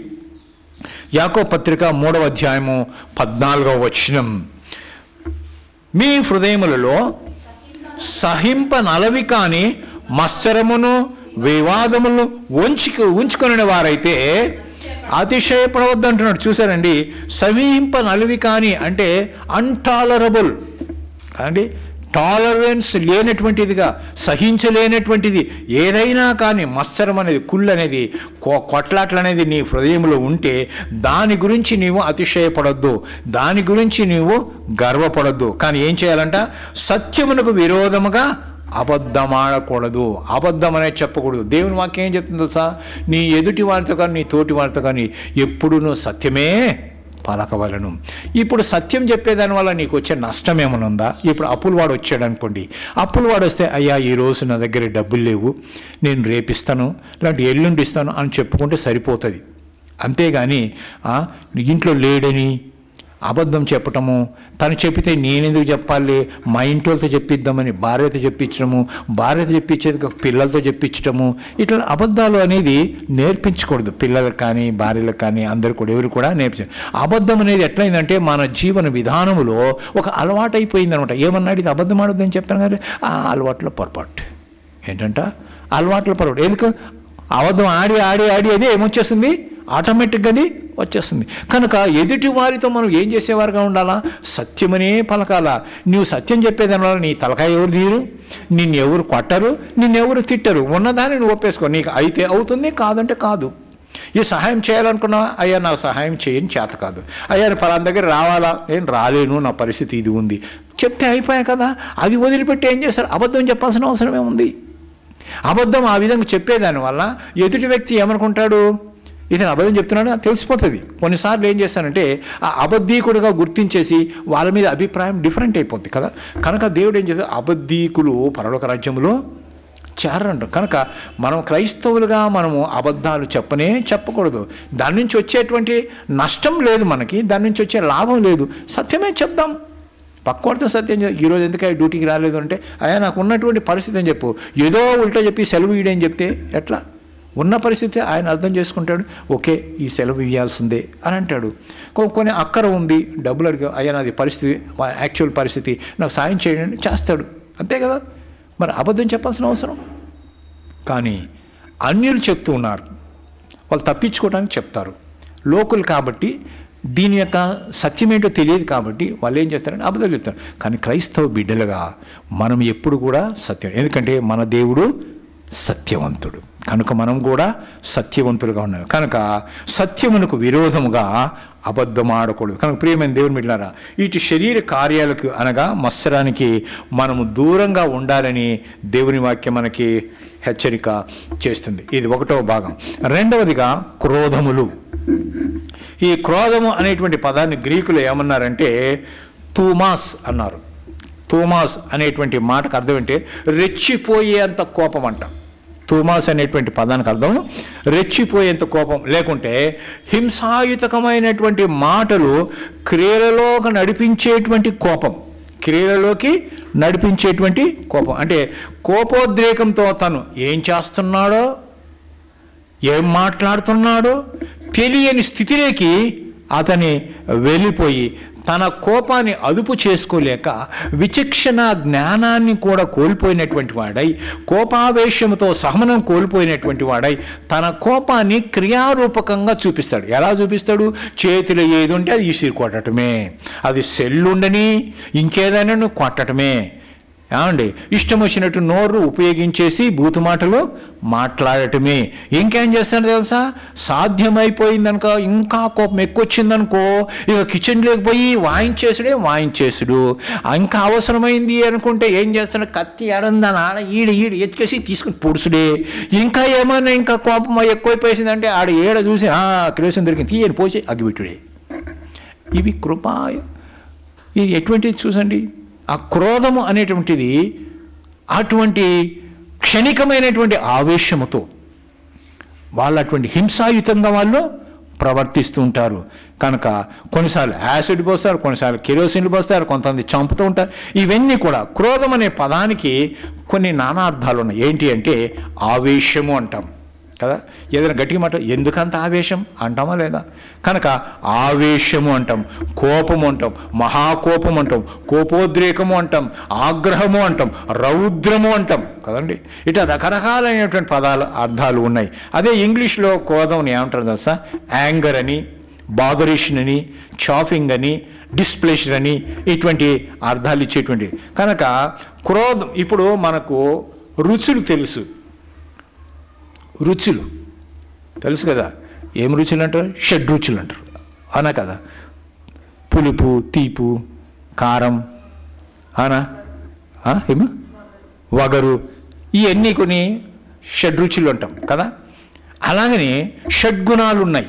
యాకోబు పత్రిక 3వ అధ్యాయము 14వ వచనం. మీ హృదయములలో సహింపనలవి కాని మత్సరమును వివాదములను ఉంచుకునే వారైతే అతిశయపడవద్దు అంటున్నాడు. చూసారండి, సహింపనలవి కాని అంటే అన్టాలరబుల్ అండి, టాలరెన్స్ లేనటువంటిదిగా, సహించలేనటువంటిది ఏదైనా కానీ మత్సరం అనేది, కుళ్ళు అనేది, కొట్లాట్లు అనేది నీ హృదయంలో ఉంటే దాని గురించి నీవు అతిశయపడొద్దు, దాని గురించి నీవు గర్వపడొద్దు. కానీ ఏం చేయాలంట? సత్యమునకు విరోధముగా అబద్ధమాడకూడదు, అబద్ధం అనేది చెప్పకూడదు. దేవుని వాక్యం ఏం చెప్తుందో తెలుసా? నీ ఎదుటి వారితో కానీ నీ తోటి వారితో కానీ ఎప్పుడు నువ్వు సత్యమే పలకవలను. ఇప్పుడు సత్యం చెప్పేదాని వల్ల నీకు వచ్చే నష్టం ఏమైనా ఉందా? ఇప్పుడు అప్పులు వాడు వచ్చాడు అనుకోండి, అప్పులు వాడు వస్తే అయ్యా ఈరోజు నా దగ్గర డబ్బులు లేవు, నేను రేపిస్తాను ఇలాంటి ఎల్లుండి ఇస్తాను అని చెప్పుకుంటే సరిపోతుంది. అంతేగాని ఇంట్లో లేడని అబద్ధం చెప్పటము, తను చెప్పితే నేనెందుకు చెప్పాలి, మా ఇంటి వాళ్ళతో చెప్పిద్దామని భార్యతో చెప్పించడము, భార్యతో చెప్పించేది పిల్లలతో చెప్పించడము, ఇట్లా అబద్ధాలు అనేది నేర్పించకూడదు. పిల్లలకు కానీ భార్యలకు కానీ అందరు కూడా ఎవరు కూడా నేర్పించారు. అబద్ధం అనేది ఎట్లయిందంటే మన జీవన విధానములో ఒక అలవాటు అయిపోయింది అనమాట. ఏమన్నాడు? ఇది అబద్ధం ఆడొద్దని చెప్తాను కానీ ఆ అలవాట్లో పొరపాటు ఏంటంట, అలవాట్లో పొరపాటు. ఎందుకు? అబద్ధం ఆడి ఆడి ఆడి అదే ఏమొచ్చేస్తుంది, ఆటోమేటిక్గా అది వచ్చేస్తుంది. కనుక ఎదుటి వారితో మనం ఏం చేసేవారుగా ఉండాలా? సత్యమనే పలకాలా. నువ్వు సత్యం చెప్పేదానివల్ల నీ తలకాయ ఎవరు తీయరు, నిన్ను ఎవరు కొట్టరు, నిన్నెవరు తిట్టరు. ఉన్నదాన్ని నువ్వు ఒప్పేసుకో. నీకు అయితే అవుతుంది, కాదంటే కాదు. ఈ సహాయం చేయాలనుకున్నావా? అయ్యా నాకు సహాయం చేయని చేత కాదు, అయ్యా పలానా దగ్గర రావాలా, నేను రాలేను, నా పరిస్థితి ఇది ఉంది చెప్తే అయిపోయా కదా. అది వదిలిపెట్టి ఏం చేస్తారు? అబద్ధం చెప్పాల్సిన అవసరం ఏముంది? అబద్ధం ఆ విధంగా చెప్పేదానివల్ల ఎదుటి వ్యక్తి ఏమనుకుంటాడు, ఇతను అబద్ధం చెప్తున్నాడు తెలిసిపోతుంది. కొన్నిసార్లు ఏం చేస్తానంటే ఆ అబద్ధీకుడుగా గుర్తించేసి వాళ్ళ మీద అభిప్రాయం డిఫరెంట్ అయిపోద్ది కదా. కనుక దేవుడు ఏం చేస్తాడు? అబద్ధీకులు పరలోక రాజ్యంలో చేరంట. కనుక మనం క్రైస్తవులుగా మనము అబద్ధాలు చెప్పకూడదు. దాని నుంచి వచ్చేటువంటి నష్టం లేదు మనకి, దాని నుంచి వచ్చే లాభం లేదు. సత్యమే చెప్దాం. పక్కవాడితో సత్యం ఈరోజు ఎందుకు డ్యూటీకి రాలేదు అంటే అయ్యా నాకు ఉన్నటువంటి పరిస్థితి అని చెప్పు. ఏదో ఉల్టా చెప్పి సెలవు ఇయ్యని చెప్తే ఎట్లా? ఉన్న పరిస్థితి ఆయన అర్థం చేసుకుంటాడు. ఓకే ఈ సెలవు ఇవ్వాల్సిందే అని అంటాడు. కొన్ని అక్కర ఉంది, డబ్బులు అడిగా, అయ్యా నాది పరిస్థితి, యాక్చువల్ పరిస్థితి, నాకు సాయం చేయండి చేస్తాడు. అంతే కదా. మరి అబద్ధం చెప్పాల్సిన అవసరం. కానీ అన్యులు చెప్తూ ఉన్నారు, వాళ్ళు తప్పించుకోవడానికి చెప్తారు. లోకులు కాబట్టి దీని యొక్క సత్యమేంటో తెలియదు కాబట్టి వాళ్ళు ఏం చేస్తారంటే అబద్ధాలు చెప్తారు. కానీ క్రైస్తవ బిడ్డలుగా మనం ఎప్పుడు కూడా సత్యం, ఎందుకంటే మన దేవుడు సత్యవంతుడు కనుక మనం కూడా సత్యవంతులుగా ఉన్నాం. కనుక సత్యమునకు విరోధముగా అబద్ధం ఆడకూడదు. కనుక ప్రియమైన దేవుని బిడ్డలారా, ఇటు శరీర కార్యాలకు అనగా మత్సరానికి మనము దూరంగా ఉండాలని దేవుని వాక్యం మనకి హెచ్చరిక చేస్తుంది. ఇది ఒకటవ భాగం. రెండవదిగా క్రోధములు. ఈ క్రోధము అనేటువంటి పదాన్ని గ్రీకులో ఏమన్నారంటే తూమాస్ అన్నారు. తూమాస్ అనేటువంటి మాటకు అర్థం ఏంటంటే రెచ్చిపోయేంత కోపం అంట. తూమాస్ అనేటువంటి పదానికి అర్థం రెచ్చిపోయేంత కోపం, లేకుంటే హింసాయుతకమైనటువంటి మాటలు క్రియలలోకి నడిపించేటువంటి కోపం. క్రియలలోకి నడిపించేటువంటి కోపం అంటే కోపోద్రేకంతో తను ఏం చేస్తున్నాడో ఏం మాట్లాడుతున్నాడో తెలియని స్థితిలోకి అతని వెళ్ళిపోయి తన కోపాన్ని అదుపు చేసుకోలేక విచక్షణ జ్ఞానాన్ని కూడా కోల్పోయినటువంటి వాడై, కోపావేశంతో సహనం కోల్పోయినటువంటి వాడై తన కోపాన్ని క్రియారూపకంగా చూపిస్తాడు. ఎలా చూపిస్తాడు? చేతిలో ఏది ఉంటే అది ఈసిరి కొట్టడమే, అది సెల్లుండని ఇంకేదైనా కొట్టడమే. ఏమండి ఇష్టం వచ్చినట్టు నోరు ఉపయోగించేసి బూతుమాటలు మాట్లాడటమే. ఇంకేం చేస్తాడు తెలుసా? సాధ్యమైపోయిందనుకో, ఇంకా కోపం ఎక్కువ వచ్చిందనుకో ఇక కిచెన్లోకి పోయి వాయించేసుడు. ఇంకా అవసరమైంది అనుకుంటే ఏం చేస్తాడు? కత్తి ఆడందాని ఆడ ఈడు ఎత్తుకేసి తీసుకుని పొడుసుడే. ఇంకా ఏమన్నా ఇంకా కోపం ఎక్కువైపోయిందంటే ఆడ ఏడ చూసి క్రేసం దొరికింది తీయని పోసి అగ్గిపెట్టుడే. ఇవి కృపా. ఇది ఎటువంటిది చూసండి. ఆ క్రోధము అనేటువంటిది అటువంటి క్షణికమైనటువంటి ఆవేశముతో వాళ్ళు అటువంటి హింసాయుతంగా వాళ్ళు ప్రవర్తిస్తూ ఉంటారు. కనుక కొన్నిసార్లు యాసిడ్ పోస్తారు, కొన్నిసార్లు కెరోసిన్లు పోస్తారు, కొంతమంది చంపుతూ ఉంటారు. ఇవన్నీ కూడా క్రోధం అనే పదానికి కొన్ని నానా అర్థాలు ఉన్నాయి. ఏంటి అంటే ఆవేశము అంటాం కదా. ఏదైనా గట్టిగా మాట ఎందుకంత ఆవేశం అంటామా లేదా? కనుక ఆవేశము అంటాం, కోపము అంటాం, మహాకోపం అంటాం, కోపోద్రేకము అంటాం, ఆగ్రహము అంటాం, రౌద్రము అంటాం కదండి. ఇట్లా రకరకాలైనటువంటి పదాలు అర్థాలు ఉన్నాయి. అదే ఇంగ్లీష్లో క్రోధం ఏమంటారు తెలుసా? యాంగర్ అని, బాదరేషన్ అని, చాఫింగ్ అని, డిస్ప్లేషర్ అని ఇటువంటి అర్థాలు ఇచ్చేటువంటి. కనుక క్రోధం, ఇప్పుడు మనకు రుచులు తెలుసు, రుచులు తెలుసు కదా. ఏం రుచులు అంటారు? షడ్రుచులు అంటారు, అవునా కదా. పులుపు, తీపు, కారం, అవునా, ఏమో వగరు, ఇవన్నీ కొన్ని షడ్రుచులు అంటాం కదా. అలాగనే షడ్గుణాలు ఉన్నాయి.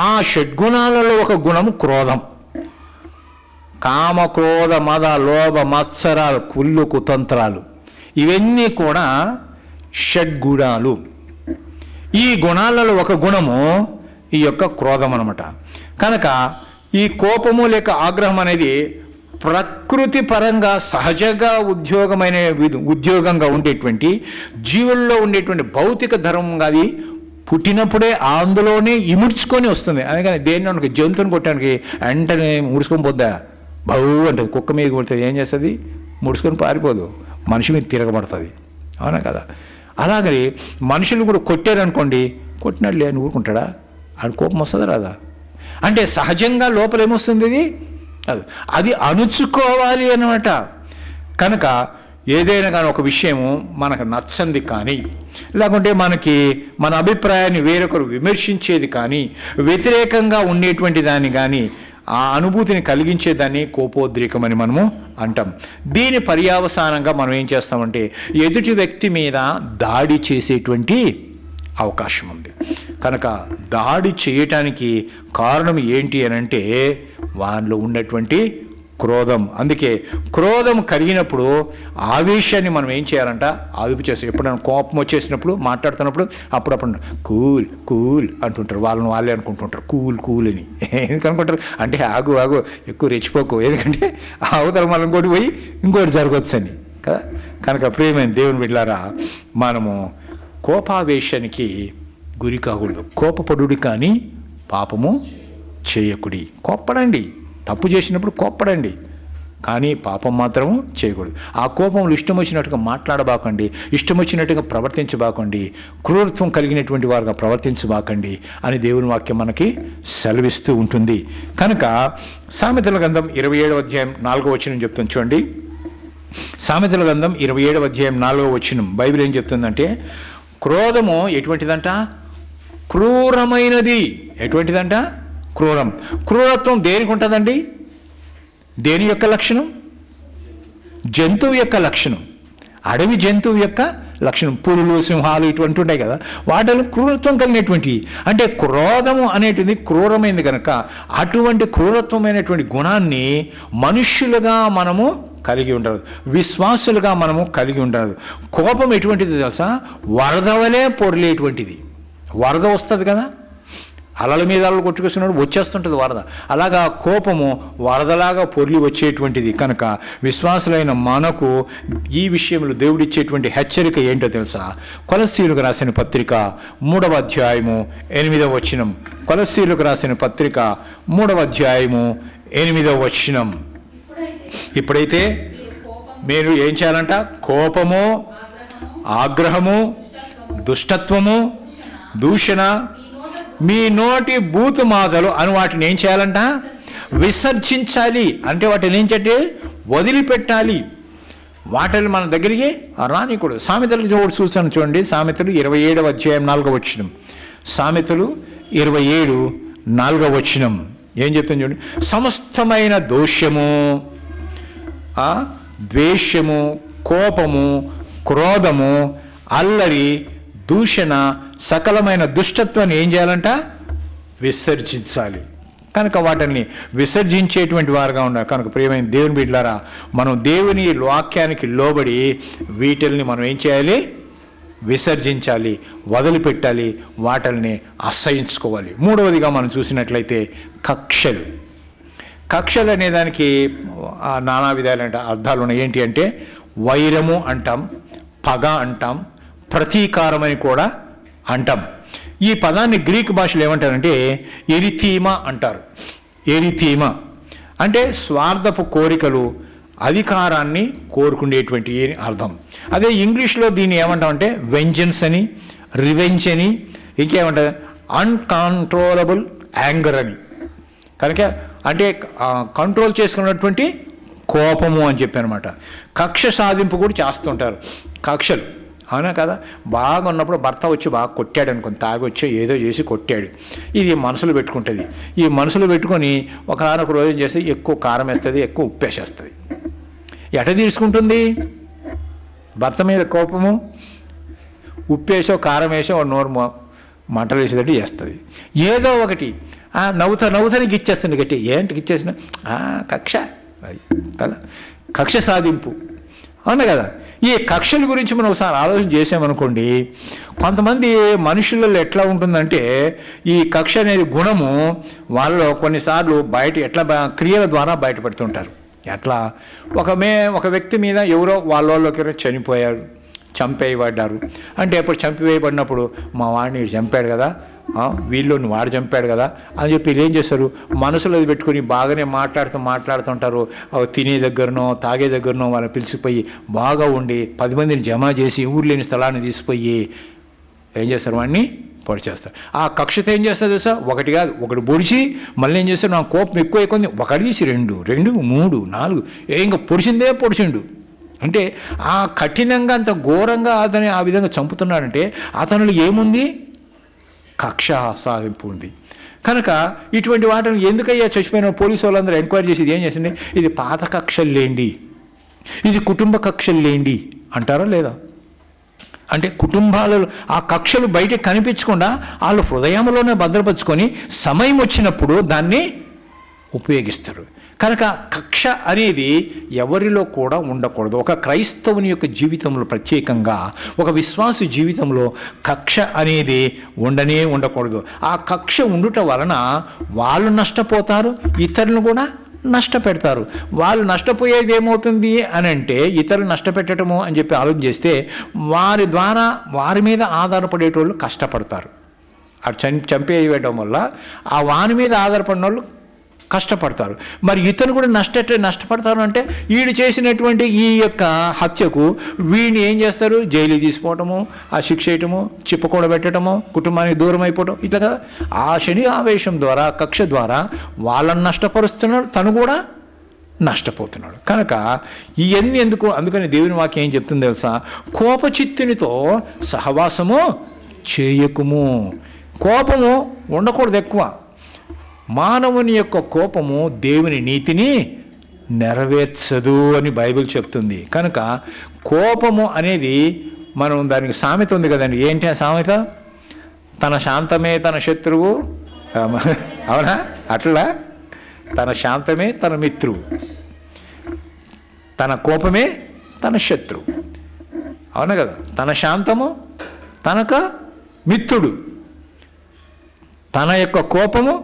ఆ షడ్గుణాలలో ఒక గుణం క్రోధం. కామ, క్రోధ, మద, లోభ, మత్సరాలు, కుళ్ళు, కుతంత్రాలు, ఇవన్నీ కూడా షడ్గుణాలు. ఈ గుణాలలో ఒక గుణము ఈ యొక్క క్రోధం అన్నమాట. కనుక ఈ కోపము లేక ఆగ్రహం అనేది ప్రకృతి పరంగా సహజంగా ఉద్యోగంగా ఉండేటువంటి జీవుల్లో ఉండేటువంటి భౌతిక ధర్మంగా అది పుట్టినప్పుడే అందులోనే ఇముడ్చుకొని వస్తుంది. అందుకని దేన్ని ఒక జంతువుని కొట్టడానికి వెంటనే ముడుచుకొని పోద్దా, బహు అంటే కుక్క మీద కొడుతుంది, ఏం చేస్తుంది? ముడుచుకొని పారిపోదు, మనిషి మీద తిరగబడుతుంది, అవునా కదా. అలాగని మనుషులు కూడా కొట్టారనుకోండి, కొట్టినట్లే అని ఊరుకుంటాడా? అది కోపం వస్తుందా రాదా? అంటే సహజంగా లోపల ఏమొస్తుంది? అది అణుచుకోవాలి అన్నమాట. కనుక ఏదైనా కానీ ఒక విషయము మనకు నచ్చంది కానీ, లేకుంటే మనకి మన అభిప్రాయాన్ని వేరొకరు విమర్శించేది కానీ, వ్యతిరేకంగా ఉండేటువంటి దాన్ని కానీ ఆ అనుభూతిని కలిగించేదాన్ని కోపోద్రేకం అని మనము అంటాం. దీని పర్యావసానంగా మనం ఏం చేస్తామంటే ఎదుటి వ్యక్తి మీద దాడి చేసేటువంటి అవకాశం ఉంది. కనుక దాడి చేయటానికి కారణం ఏంటి అని అంటే వాళ్ళలో ఉన్నటువంటి క్రోధం. అందుకే క్రోధం కలిగినప్పుడు ఆవేశాన్ని మనం ఏం చేయాలంట? అదుపు చేస్తాం. ఎప్పుడైనా కోపం వచ్చేసినప్పుడు మాట్లాడుతున్నప్పుడు అప్పుడప్పుడు కూల్ కూల్ అంటుంటారు, వాళ్ళని వాళ్ళే అనుకుంటుంటారు కూల్ కూల్ అని. ఎందుకు అనుకుంటారు అంటే ఆగు ఆగు, ఎక్కువ రెచ్చిపోకు, ఎందుకంటే అవతల మనం ఇంకోటి పోయి ఇంకోటి జరగవచ్చు అని కదా. కనుక ప్రియమైన దేవుని బిడ్డలారా, మనము కోపావేశానికి గురి కాకూడదు. కోపపడుడి కానీ పాపము చేయకుడి. కోప్పడండి, తప్పు చేసినప్పుడు కోప్పడండి, కానీ పాపం మాత్రం చేయకూడదు. ఆ కోపంలో ఇష్టం వచ్చినట్టుగా మాట్లాడబాకండి, ఇష్టం వచ్చినట్టుగా ప్రవర్తించబాకండి, క్రూరత్వం కలిగినటువంటి వారుగా ప్రవర్తించబాకండి అని దేవుని వాక్యం మనకి సెలవిస్తూ ఉంటుంది. కనుక సామెతల గ్రంథం 27వ అధ్యాయం 4వ వచనం చెప్తుంది చూడండి. సామెతల గ్రంథం 27వ అధ్యాయం 4వ వచనం బైబిల్ ఏం చెప్తుందంటే, క్రోధము ఎటువంటిదంట? క్రూరమైనది. ఎటువంటిదంట? క్రూరం. క్రూరత్వం దేనికి ఉంటుందండి? దేని యొక్క లక్షణం? జంతువు యొక్క లక్షణం, అడవి జంతువు యొక్క లక్షణం. పులులు, సింహాలు ఇటువంటి ఉంటాయి కదా, వాటిలో క్రూరత్వం కలిగినటువంటి. అంటే క్రోధము అనేటిది క్రూరమైనది కనుక అటువంటి క్రూరత్వమైనటువంటి గుణాన్ని మనుష్యులుగా మనము కలిగి ఉండదు, విశ్వాసులుగా మనము కలిగి ఉండదు. కోపం ఎటువంటిది తెలుసా? వరద వలె పొర్లేటువంటిది. వరద వస్తుంది కదా, అలల మీద అలలు కొట్టుకొస్తున్నప్పుడు వచ్చేస్తుంటుంది వరద. అలాగా కోపము వరదలాగా పొర్లి వచ్చేటువంటిది. కనుక విశ్వాసులైన మనకు ఈ విషయంలో దేవుడిచ్చేటువంటి హెచ్చరిక ఏంటో తెలుసా? కొలస్సీయులకు రాసిన పత్రిక 3వ అధ్యాయము 8వ వచనం. కొలస్సీయులకు రాసిన పత్రిక 3వ అధ్యాయము 8వ వచనం. ఇప్పుడైతే మీరు ఏం చేయాలంట? కోపము, ఆగ్రహము, దుష్టత్వము, దూషణ, మీ నోటి బూతు మాటలు అని వాటిని ఏం చేయాలంట? విసర్జించాలి. అంటే వాటిని ఏం చేయాలి? వదిలిపెట్టాలి. వాటిని మన దగ్గరికి రానికూడదు. సామెతలు చూస్తాను చూడండి. సామెతలు 27వ అధ్యాయం 4వ వచనం. సామెతలు 27 4వ వచనం ఏం చెప్తుంది చూడండి. సమస్తమైన దోషము, ద్వేషము, కోపము, క్రోధము, అల్లరి, దూషణ, సకలమైన దుష్టత్వాన్ని ఏం చేయాలంట? విసర్జించాలి. కనుక వాటిని విసర్జించేటువంటి వారుగా ఉండాలి. కనుక ప్రియమైన దేవుని బిడ్డలారా, మనం దేవుని వాక్యానికి లోబడి వీటిల్ని మనం ఏం చేయాలి? విసర్జించాలి, వదిలిపెట్టాలి, వాటిల్ని అసహించుకోవాలి. మూడవదిగా మనం చూసినట్లయితే కక్షలు. కక్షలు అనే దానికి నానా విధాలైన అర్థాలు ఉన్నాయి. ఏంటి అంటే వైరము అంటాం, పగ అంటాం, ప్రతీకారం అని కూడా అంటాం. ఈ పదాన్ని గ్రీక్ భాషలో ఏమంటారంటే ఎరిథీమా అంటారు. ఎరిథీమా అంటే స్వార్థపు కోరికలు, అధికారాన్ని కోరుకునేటువంటి అర్థం. అదే ఇంగ్లీష్లో దీన్ని ఏమంటామంటే వెంజన్స్ అని, రివెంజ్ అని, ఇంకేమంటారు అన్కంట్రోలబుల్ యాంగర్ అని. కనుక అంటే కంట్రోల్ చేసుకున్నటువంటి కోపము అని చెప్పి అనమాట. కక్ష సాధింపు కూడా చేస్తుంటారు. కక్షలు, అవునా కదా? బాగా ఉన్నప్పుడు భర్త వచ్చి బాగా కొట్టాడు అనుకోండి, తాగొచ్చి ఏదో చేసి కొట్టాడు, ఇది మనసులో పెట్టుకుంటుంది. ఈ మనసులో పెట్టుకొని ఒక రోజు చేసి ఎక్కువ కారం వేస్తుంది, ఎక్కువ ఉప్పు వేసేస్తుంది. ఎట తీసుకుంటుంది? భర్త మీద కోపము, ఉప్పు వేసో కారం వేసో నోరు మంటలు వేసేటట్టు చేస్తుంది. ఏదో ఒకటి నవ్వుతా గిచ్చేస్తుంది గట్టి. ఏంటి గిచ్చేసిన? కక్ష, అది కదా కక్ష సాధింపు, అవునా కదా? ఈ కక్షల గురించి మనం ఒకసారి ఆలోచన చేసామనుకోండి, కొంతమంది మనుషులలో ఎట్లా ఉంటుందంటే ఈ కక్ష అనేది గుణము వాళ్ళలో కొన్నిసార్లు బయట ఎట్లా క్రియల ద్వారా బయటపడుతుంటారు. ఎట్లా ఒక వ్యక్తి మీద ఎవరో వాళ్ళకి చనిపోయారు, చంపేయబడ్డారు అంటే ఎప్పుడు చంపివేయబడినప్పుడు మా వాడిని చంపాడు కదా, వీళ్ళని వాడు చంపాడు కదా అని చెప్పి వీళ్ళు ఏం చేస్తారు, మనసులో పెట్టుకుని బాగానే మాట్లాడుతుంటారు. తినే దగ్గరనో తాగే దగ్గరనో వాళ్ళని పిలిచిపోయి బాగా ఉండి 10 మందిని జమ చేసి ఊరు లేని స్థలాన్ని తీసిపోయి ఏం చేస్తారు, వాడిని పొడి చేస్తారు. ఆ కక్షతో ఏం చేస్తారు తెలుసా? ఒకటి కాదు, ఒకటి పొడిచి మళ్ళీ ఏం చేస్తారు, నా కోపం ఎక్కువ అయిపోయింది, ఒకటి తీసి 2, 3, 4 ఇంకా పొడిచిండు. అంటే ఆ కఠినంగా అంత ఘోరంగా అతని ఆ విధంగా చంపుతున్నాడంటే అతనిలో ఏముంది? కక్ష సాధింపు ఉంది. కనుక ఇటువంటి వాటిని ఎందుకయ్యా చచ్చిపోయిన పోలీసు వాళ్ళందరూ ఎంక్వైరీ చేసి ఏం చేసింది, ఇది పాత కక్షలేండి, ఇది కుటుంబ కక్షలేండి అంటారా లేదా? అంటే కుటుంబాలలో ఆ కక్షలు బయటకు కనిపించకుండా వాళ్ళ హృదయంలోనే భద్రపరుచుకొని సమయం వచ్చినప్పుడు దాన్ని ఉపయోగిస్తారు. కనుక కక్ష అనేది ఎవరిలో కూడా ఉండకూడదు. ఒక క్రైస్తవుని యొక్క జీవితంలో ప్రత్యేకంగా, ఒక విశ్వాసి జీవితంలో కక్ష అనేది ఉండకూడదు. ఆ కక్ష ఉండుట వలన వాళ్ళు నష్టపోతారు, ఇతరులను కూడా నష్టపెడతారు. వాళ్ళు నష్టపోయేది ఏమవుతుంది అని అంటే ఇతరులు నష్టపెట్టడము అని చెప్పి ఆలోచన చేస్తే వారి ద్వారా వారి మీద ఆధారపడేటోళ్ళు కష్టపడతారు. అది చంపేయడం వల్ల ఆ వాని మీద ఆధారపడిన వాళ్ళు కష్టపడతారు. మరి ఇతను కూడా నష్టపడతారు అంటే వీడు చేసినటువంటి ఈ యొక్క హత్యకు వీడిని ఏం చేస్తారు, జైలు తీసుకోవటము, ఆ శిక్ష వేయటము, చిప్పకూడబెట్టడము, కుటుంబానికి దూరం అయిపోవటం, ఇట్లా కదా ఆ శని ఆవేశం ద్వారా కక్ష ద్వారా వాళ్ళని నష్టపరుస్తున్నాడు, తను కూడా నష్టపోతున్నాడు. కనుక ఇవన్నీ ఎందుకు? అందుకని దేవుని వాక్యం ఏం చెప్తుంది తెలుసా? కోపచిత్తునితో సహవాసము చేయకుము. కోపము ఉండకూడదు ఎక్కువ. మానవుని యొక్క కోపము దేవుని నీతిని నెరవేర్చదు అని బైబిల్ చెప్తుంది. కనుక కోపము అనేది మనం దానికి సామెత ఉంది కదండి. ఏంటి ఆ సామెత? తన శాంతమే తన శత్రువు, అవునా? అట్లా తన శాంతమే తన మిత్రువు, తన కోపమే తన శత్రువు, అవునా కదా? తన శాంతము తనక మిత్రుడు, తన యొక్క కోపము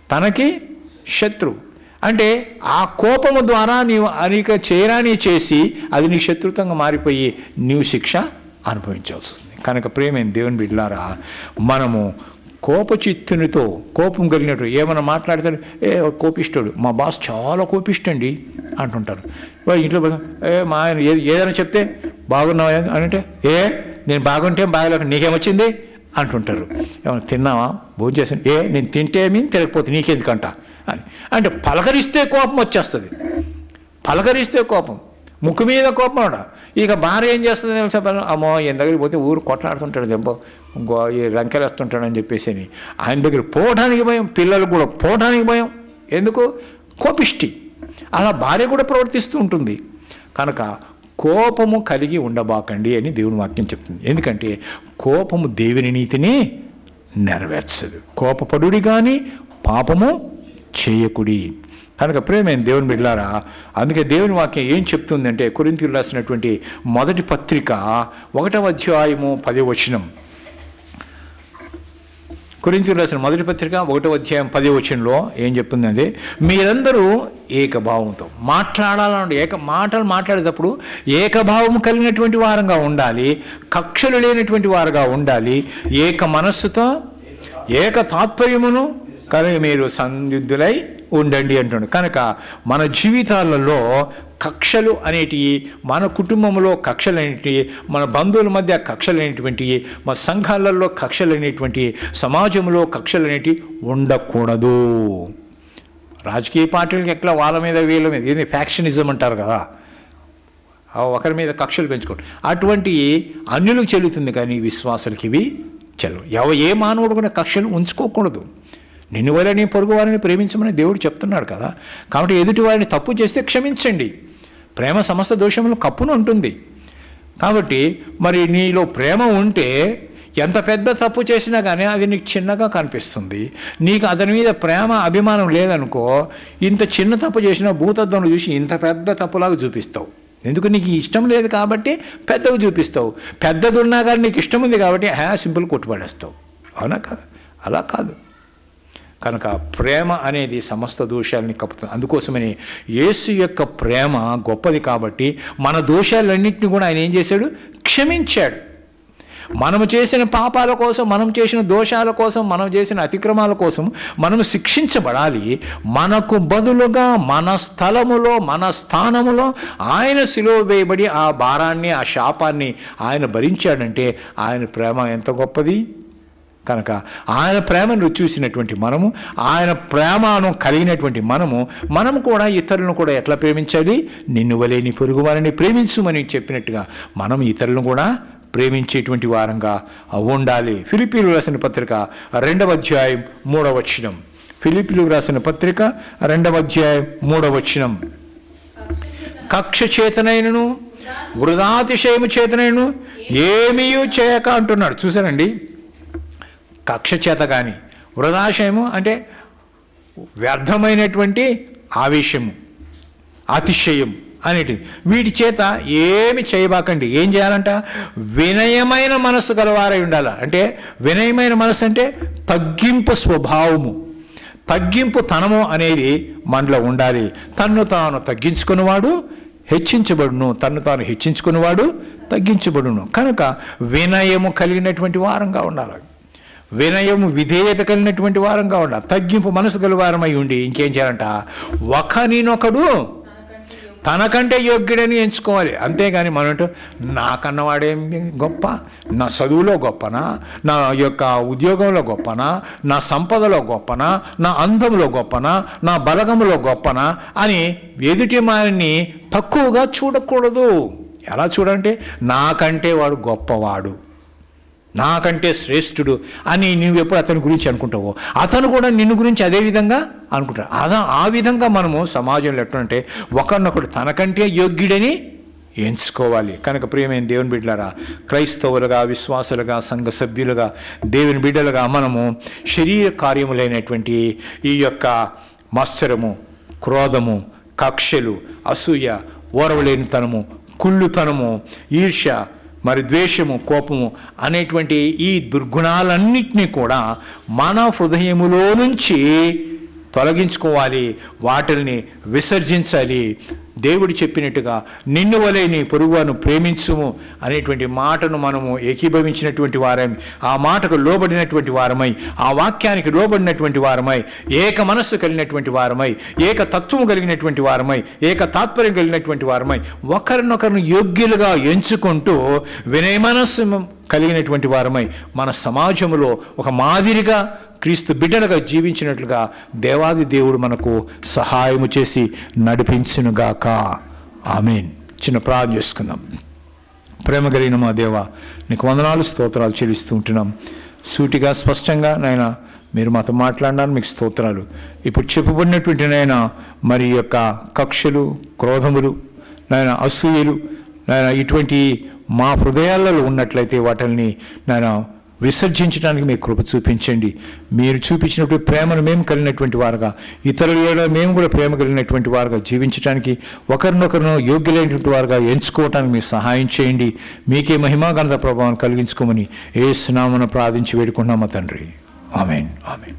తనకి శత్రువు. అంటే ఆ కోపము ద్వారా నీవు అనేక చేయరాని చేసి అది నీకు శత్రుత్వంగా మారిపోయి నీవు శిక్ష అనుభవించాల్సి వస్తుంది. కనుక ప్రేమైన దేవుని బిడ్డలారా, మనము కోపచిత్తునితో, కోపం కలిగినట్టు ఏమైనా మాట్లాడతాడు, కోపిస్తాడు, మా బాస్ చాలా కోపిస్తండి అంటుంటారు. ఇంట్లో మా ఆయన ఏదైనా చెప్తే బాగున్నావా అని అంటే నేను బాగుంటే బాగలేక నీకేమొచ్చింది అంటుంటారు. ఏమన్నా తిన్నావా, భోజనం చేసాను, నేను తింటే తినకపోతే నీకెందుకంట అని అంటే పలకరిస్తే కోపం వచ్చేస్తుంది. పలకరిస్తే కోపం, ముక్కు మీద కోపం కూడా. ఇక భార్య ఏం చేస్తుంది తెలుసా? అమ్మో ఈయన దగ్గరికి పోతే ఊరు కొట్లాడుతుంటాడు, దెబ్బ ఈ రంకెలేస్తుంటాడని చెప్పేసి అని ఆయన దగ్గర పోవడానికి భయం, పిల్లలు కూడా పోవడానికి భయం. ఎందుకు? కోపిష్టి. అలా భార్య కూడా ప్రవర్తిస్తూ ఉంటుంది. కనుక కోపము కలిగి ఉండబాకండి అని దేవుని వాక్యం చెప్తుంది. ఎందుకంటే కోపము దేవుని నీతిని నెరవేర్చదు. కోపపడుడి కానీ పాపము చేయకుడి. కనుక ప్రేమైన దేవుని బిడ్డలారా, అందుకే దేవుని వాక్యం ఏం చెప్తుందంటే కొరింథీయులకు రాసినటువంటి మొదటి పత్రిక 1వ అధ్యాయము 10వ వచనం, కొరింథీయులకు రాసిన మొదటి పత్రిక 1వ అధ్యాయం 10వ వచనంలో ఏం చెప్తుందంటే, మీరందరూ ఏకభావంతో మాట్లాడాలంటే మాటలు మాట్లాడేటప్పుడు ఏకభావం కలిగినటువంటి వారంగా ఉండాలి, కక్షలు లేనటువంటి వారుగా ఉండాలి, ఏక మనస్సుతో ఏక తాత్పర్యమును కలిగి మీరు సందిగ్ధులై ఉండండి అంటున్నాడు. కనుక మన జీవితాలలో కక్షలు అనేటివి, మన కుటుంబంలో కక్షలు అనేటివి, మన బంధువుల మధ్య కక్షలు అనేటువంటివి, మన సంఘాలలో కక్షలు అనేటువంటి, సమాజంలో కక్షలు అనేటివి ఉండకూడదు. రాజకీయ పార్టీలకు ఎట్లా వాళ్ళ మీద వీళ్ళ మీద ఏది ఫ్యాక్షనిజం అంటారు కదా, ఒకరి మీద కక్షలు పెంచుకోండి, అటువంటి అన్యులకు చెల్లుతుంది కానీ విశ్వాసులకి ఇవి చెల్లవు. ఏ మానవుడు కూడా కక్షలు ఉంచుకోకూడదు. నిన్ను వల్ల నీ పొరుగు వారిని ప్రేమించమని దేవుడు చెప్తున్నాడు కదా. కాబట్టి ఎదుటి వారిని తప్పు చేస్తే క్షమించండి. ప్రేమ సమస్త దోషములు కప్పును ఉంటుంది. కాబట్టి మరి నీలో ప్రేమ ఉంటే ఎంత పెద్ద తప్పు చేసినా కానీ అది నీకు చిన్నగా కనిపిస్తుంది. నీకు అతని మీద ప్రేమ అభిమానం లేదనుకో, ఇంత చిన్న తప్పు చేసినా భూతద్దంలో చూసి ఇంత పెద్ద తప్పులాగా చూపిస్తావు. ఎందుకు నీకు ఇష్టం లేదు కాబట్టి పెద్దగా చూపిస్తావు. పెద్దది ఉన్నా కానీ నీకు ఇష్టం ఉంది కాబట్టి సింపుల్ కొట్టుపడేస్తావు. అవునా కాదు? అలా కాదు. కనుక ప్రేమ అనేది సమస్త దోషాలని కప్పుతుంది. అందుకోసమని యేసు యొక్క ప్రేమ గొప్పది కాబట్టి మన దోషాలన్నింటినీ కూడా ఆయన ఏం చేశాడు? క్షమించాడు. మనము చేసిన పాపాల కోసం, మనం చేసిన దోషాల కోసం, మనం చేసిన అతిక్రమాల కోసం మనము శిక్షించబడాలి. మనకు బదులుగా మన స్థలములో, మన స్థానములో ఆయన సిలువ వేయబడి ఆ భారాన్ని, ఆ శాపాన్ని ఆయన భరించాడంటే ఆయన ప్రేమ ఎంత గొప్పది. కనుక ఆయన ప్రేమను చూసినటువంటి మనము, ఆయన ప్రేమను కలిగినటువంటి మనము కూడా ఇతరులను కూడా ఎట్లా ప్రేమించాలి? నిన్ను వలె నీ పొరుగు వారిని ప్రేమించుమని చెప్పినట్టుగా మనం ఇతరులను కూడా ప్రేమించేటువంటి వారంగా ఉండాలి. ఫిలిప్పీయులకు రాసిన పత్రిక 2వ అధ్యాయం 3వ వచనం. ఫిలిప్పీయులకు రాసిన పత్రిక 2వ అధ్యాయం 3వ వచనం. కక్ష చేతనైనను వృధాతిశయము చేతనైనను ఏమీ చేయక అంటున్నాడు. చూసారండి, కక్ష చేత కానీ, వృధాశయము అంటే వ్యర్థమైనటువంటి ఆవేశము, అతిశయం అనేటిది, వీటి చేత ఏమి చేయబాకండి. ఏం చేయాలంట? వినయమైన మనస్సు గలవారై ఉండాలి. అంటే వినయమైన మనస్సు అంటే తగ్గింపు స్వభావము, తగ్గింపు తనము అనేది మనలో ఉండాలి. తన్ను తాను తగ్గించుకునేవాడు హెచ్చించబడును, తన్ను తాను హెచ్చించుకునేవాడు తగ్గించబడును. కనుక వినయము కలిగినటువంటి వారంగా ఉండాలి. వినయము విధేయత కలిగినటువంటి వారంగా ఉండాలి. తగ్గింపు మనసు గల వారమై ఉండి ఇంకేం చేయాలంట? ఒకరినొకడు తనకంటే యోగ్యుడని ఎంచుకోవాలి. అంతేగాని మనం నాకన్నవాడేం గొప్ప, నా చదువులో గొప్పనా, నా యొక్క ఉద్యోగంలో గొప్పనా, నా సంపదలో గొప్పనా, నా అందంలో గొప్పనా, నా బలగంలో గొప్పనా అని ఎదుటి వారిని తక్కువగా చూడకూడదు. ఎలా చూడంటే, నాకంటే వాడు గొప్పవాడు, నాకంటే శ్రేష్ఠుడు అని నువ్వు ఎప్పుడు అతని గురించి అనుకుంటావో అతను కూడా నిన్ను గురించి అదే విధంగా అనుకుంటాడు. ఆ విధంగా మనము సమాజంలో ఎట్లంటే ఒకరినొకడు తనకంటే యోగ్యుడని ఎంచుకోవాలి. కనుక ప్రియమైన దేవుని బిడ్డలారా, క్రైస్తవులుగా, విశ్వాసులుగా, సంఘ సభ్యులుగా, దేవుని బిడ్డలుగా మనము శరీర కార్యములైనటువంటి ఈ యొక్క మత్సరము, క్రోధము, కక్షలు, అసూయ, ఓర్వలేనితనము, కుళ్ళుతనము, ఈర్ష్య, మరి ద్వేషము, కోపము అనేటువంటి ఈ దుర్గుణాలన్నింటినీ కూడా మన హృదయములో నుంచి తొలగించుకోవాలి, వాటిని విసర్జించాలి. దేవుడు చెప్పినట్టుగా నిన్ను వలె నీ పొరుగువాను ప్రేమించుము అనేటువంటి మాటను మనము ఏకీభవించినటువంటి వారమై, ఆ మాటకు లోబడినటువంటి వారమై, ఆ వాక్యానికి లోబడినటువంటి వారమై, ఏక మనస్సు కలిగినటువంటి వారమై, ఏక తత్వము కలిగినటువంటి వారమై, ఏక తాత్పర్యం కలిగినటువంటి వారమై, ఒకరినొకరిని యోగ్యులుగా ఎంచుకుంటూ వినయ మనస్సు కలిగినటువంటి వారమై మన సమాజంలో ఒక మాదిరిగా క్రీస్తు బిడ్డలుగా జీవించినట్లుగా దేవాది దేవుడు మనకు సహాయము చేసి నడిపించునుగాక. ఆమేన్. చిన్న ప్రార్థన చేసుకుందాం. ప్రేమ కలిగిన మా దేవ, నీకు వందనాలు, స్తోత్రాలు చెల్లిస్తూ ఉంటున్నాం. సూటిగా స్పష్టంగా నాయన మీరు మాతో మాట్లాడినారు, మీకు స్తోత్రాలు. ఇప్పుడు చెప్పబడినటువంటి నాయన మరి యొక్క కక్షలు, క్రోధములు, నాయన అసూయలు, నాయన ఇటువంటి మా హృదయాలలో ఉన్నట్లయితే వాటిని నాయన విసర్జించడానికి మీ కృప చూపించండి. మీరు చూపించినటువంటి ప్రేమను మేము కలిగినటువంటి వారుగా, ఇతరుల మేము కూడా ప్రేమ కలిగినటువంటి వారుగా జీవించడానికి, ఒకరినొకరిను యోగ్యులైనటువంటి వారుగా ఎంచుకోవటానికి మీరు సహాయం చేయండి. మీకే మహిమా ఘనత ప్రభావం కలిగించుకోమని యేసు నామమున ప్రార్థించి వేడుకుంటున్నాము తండ్రి. ఆమేన్. ఆమేన్.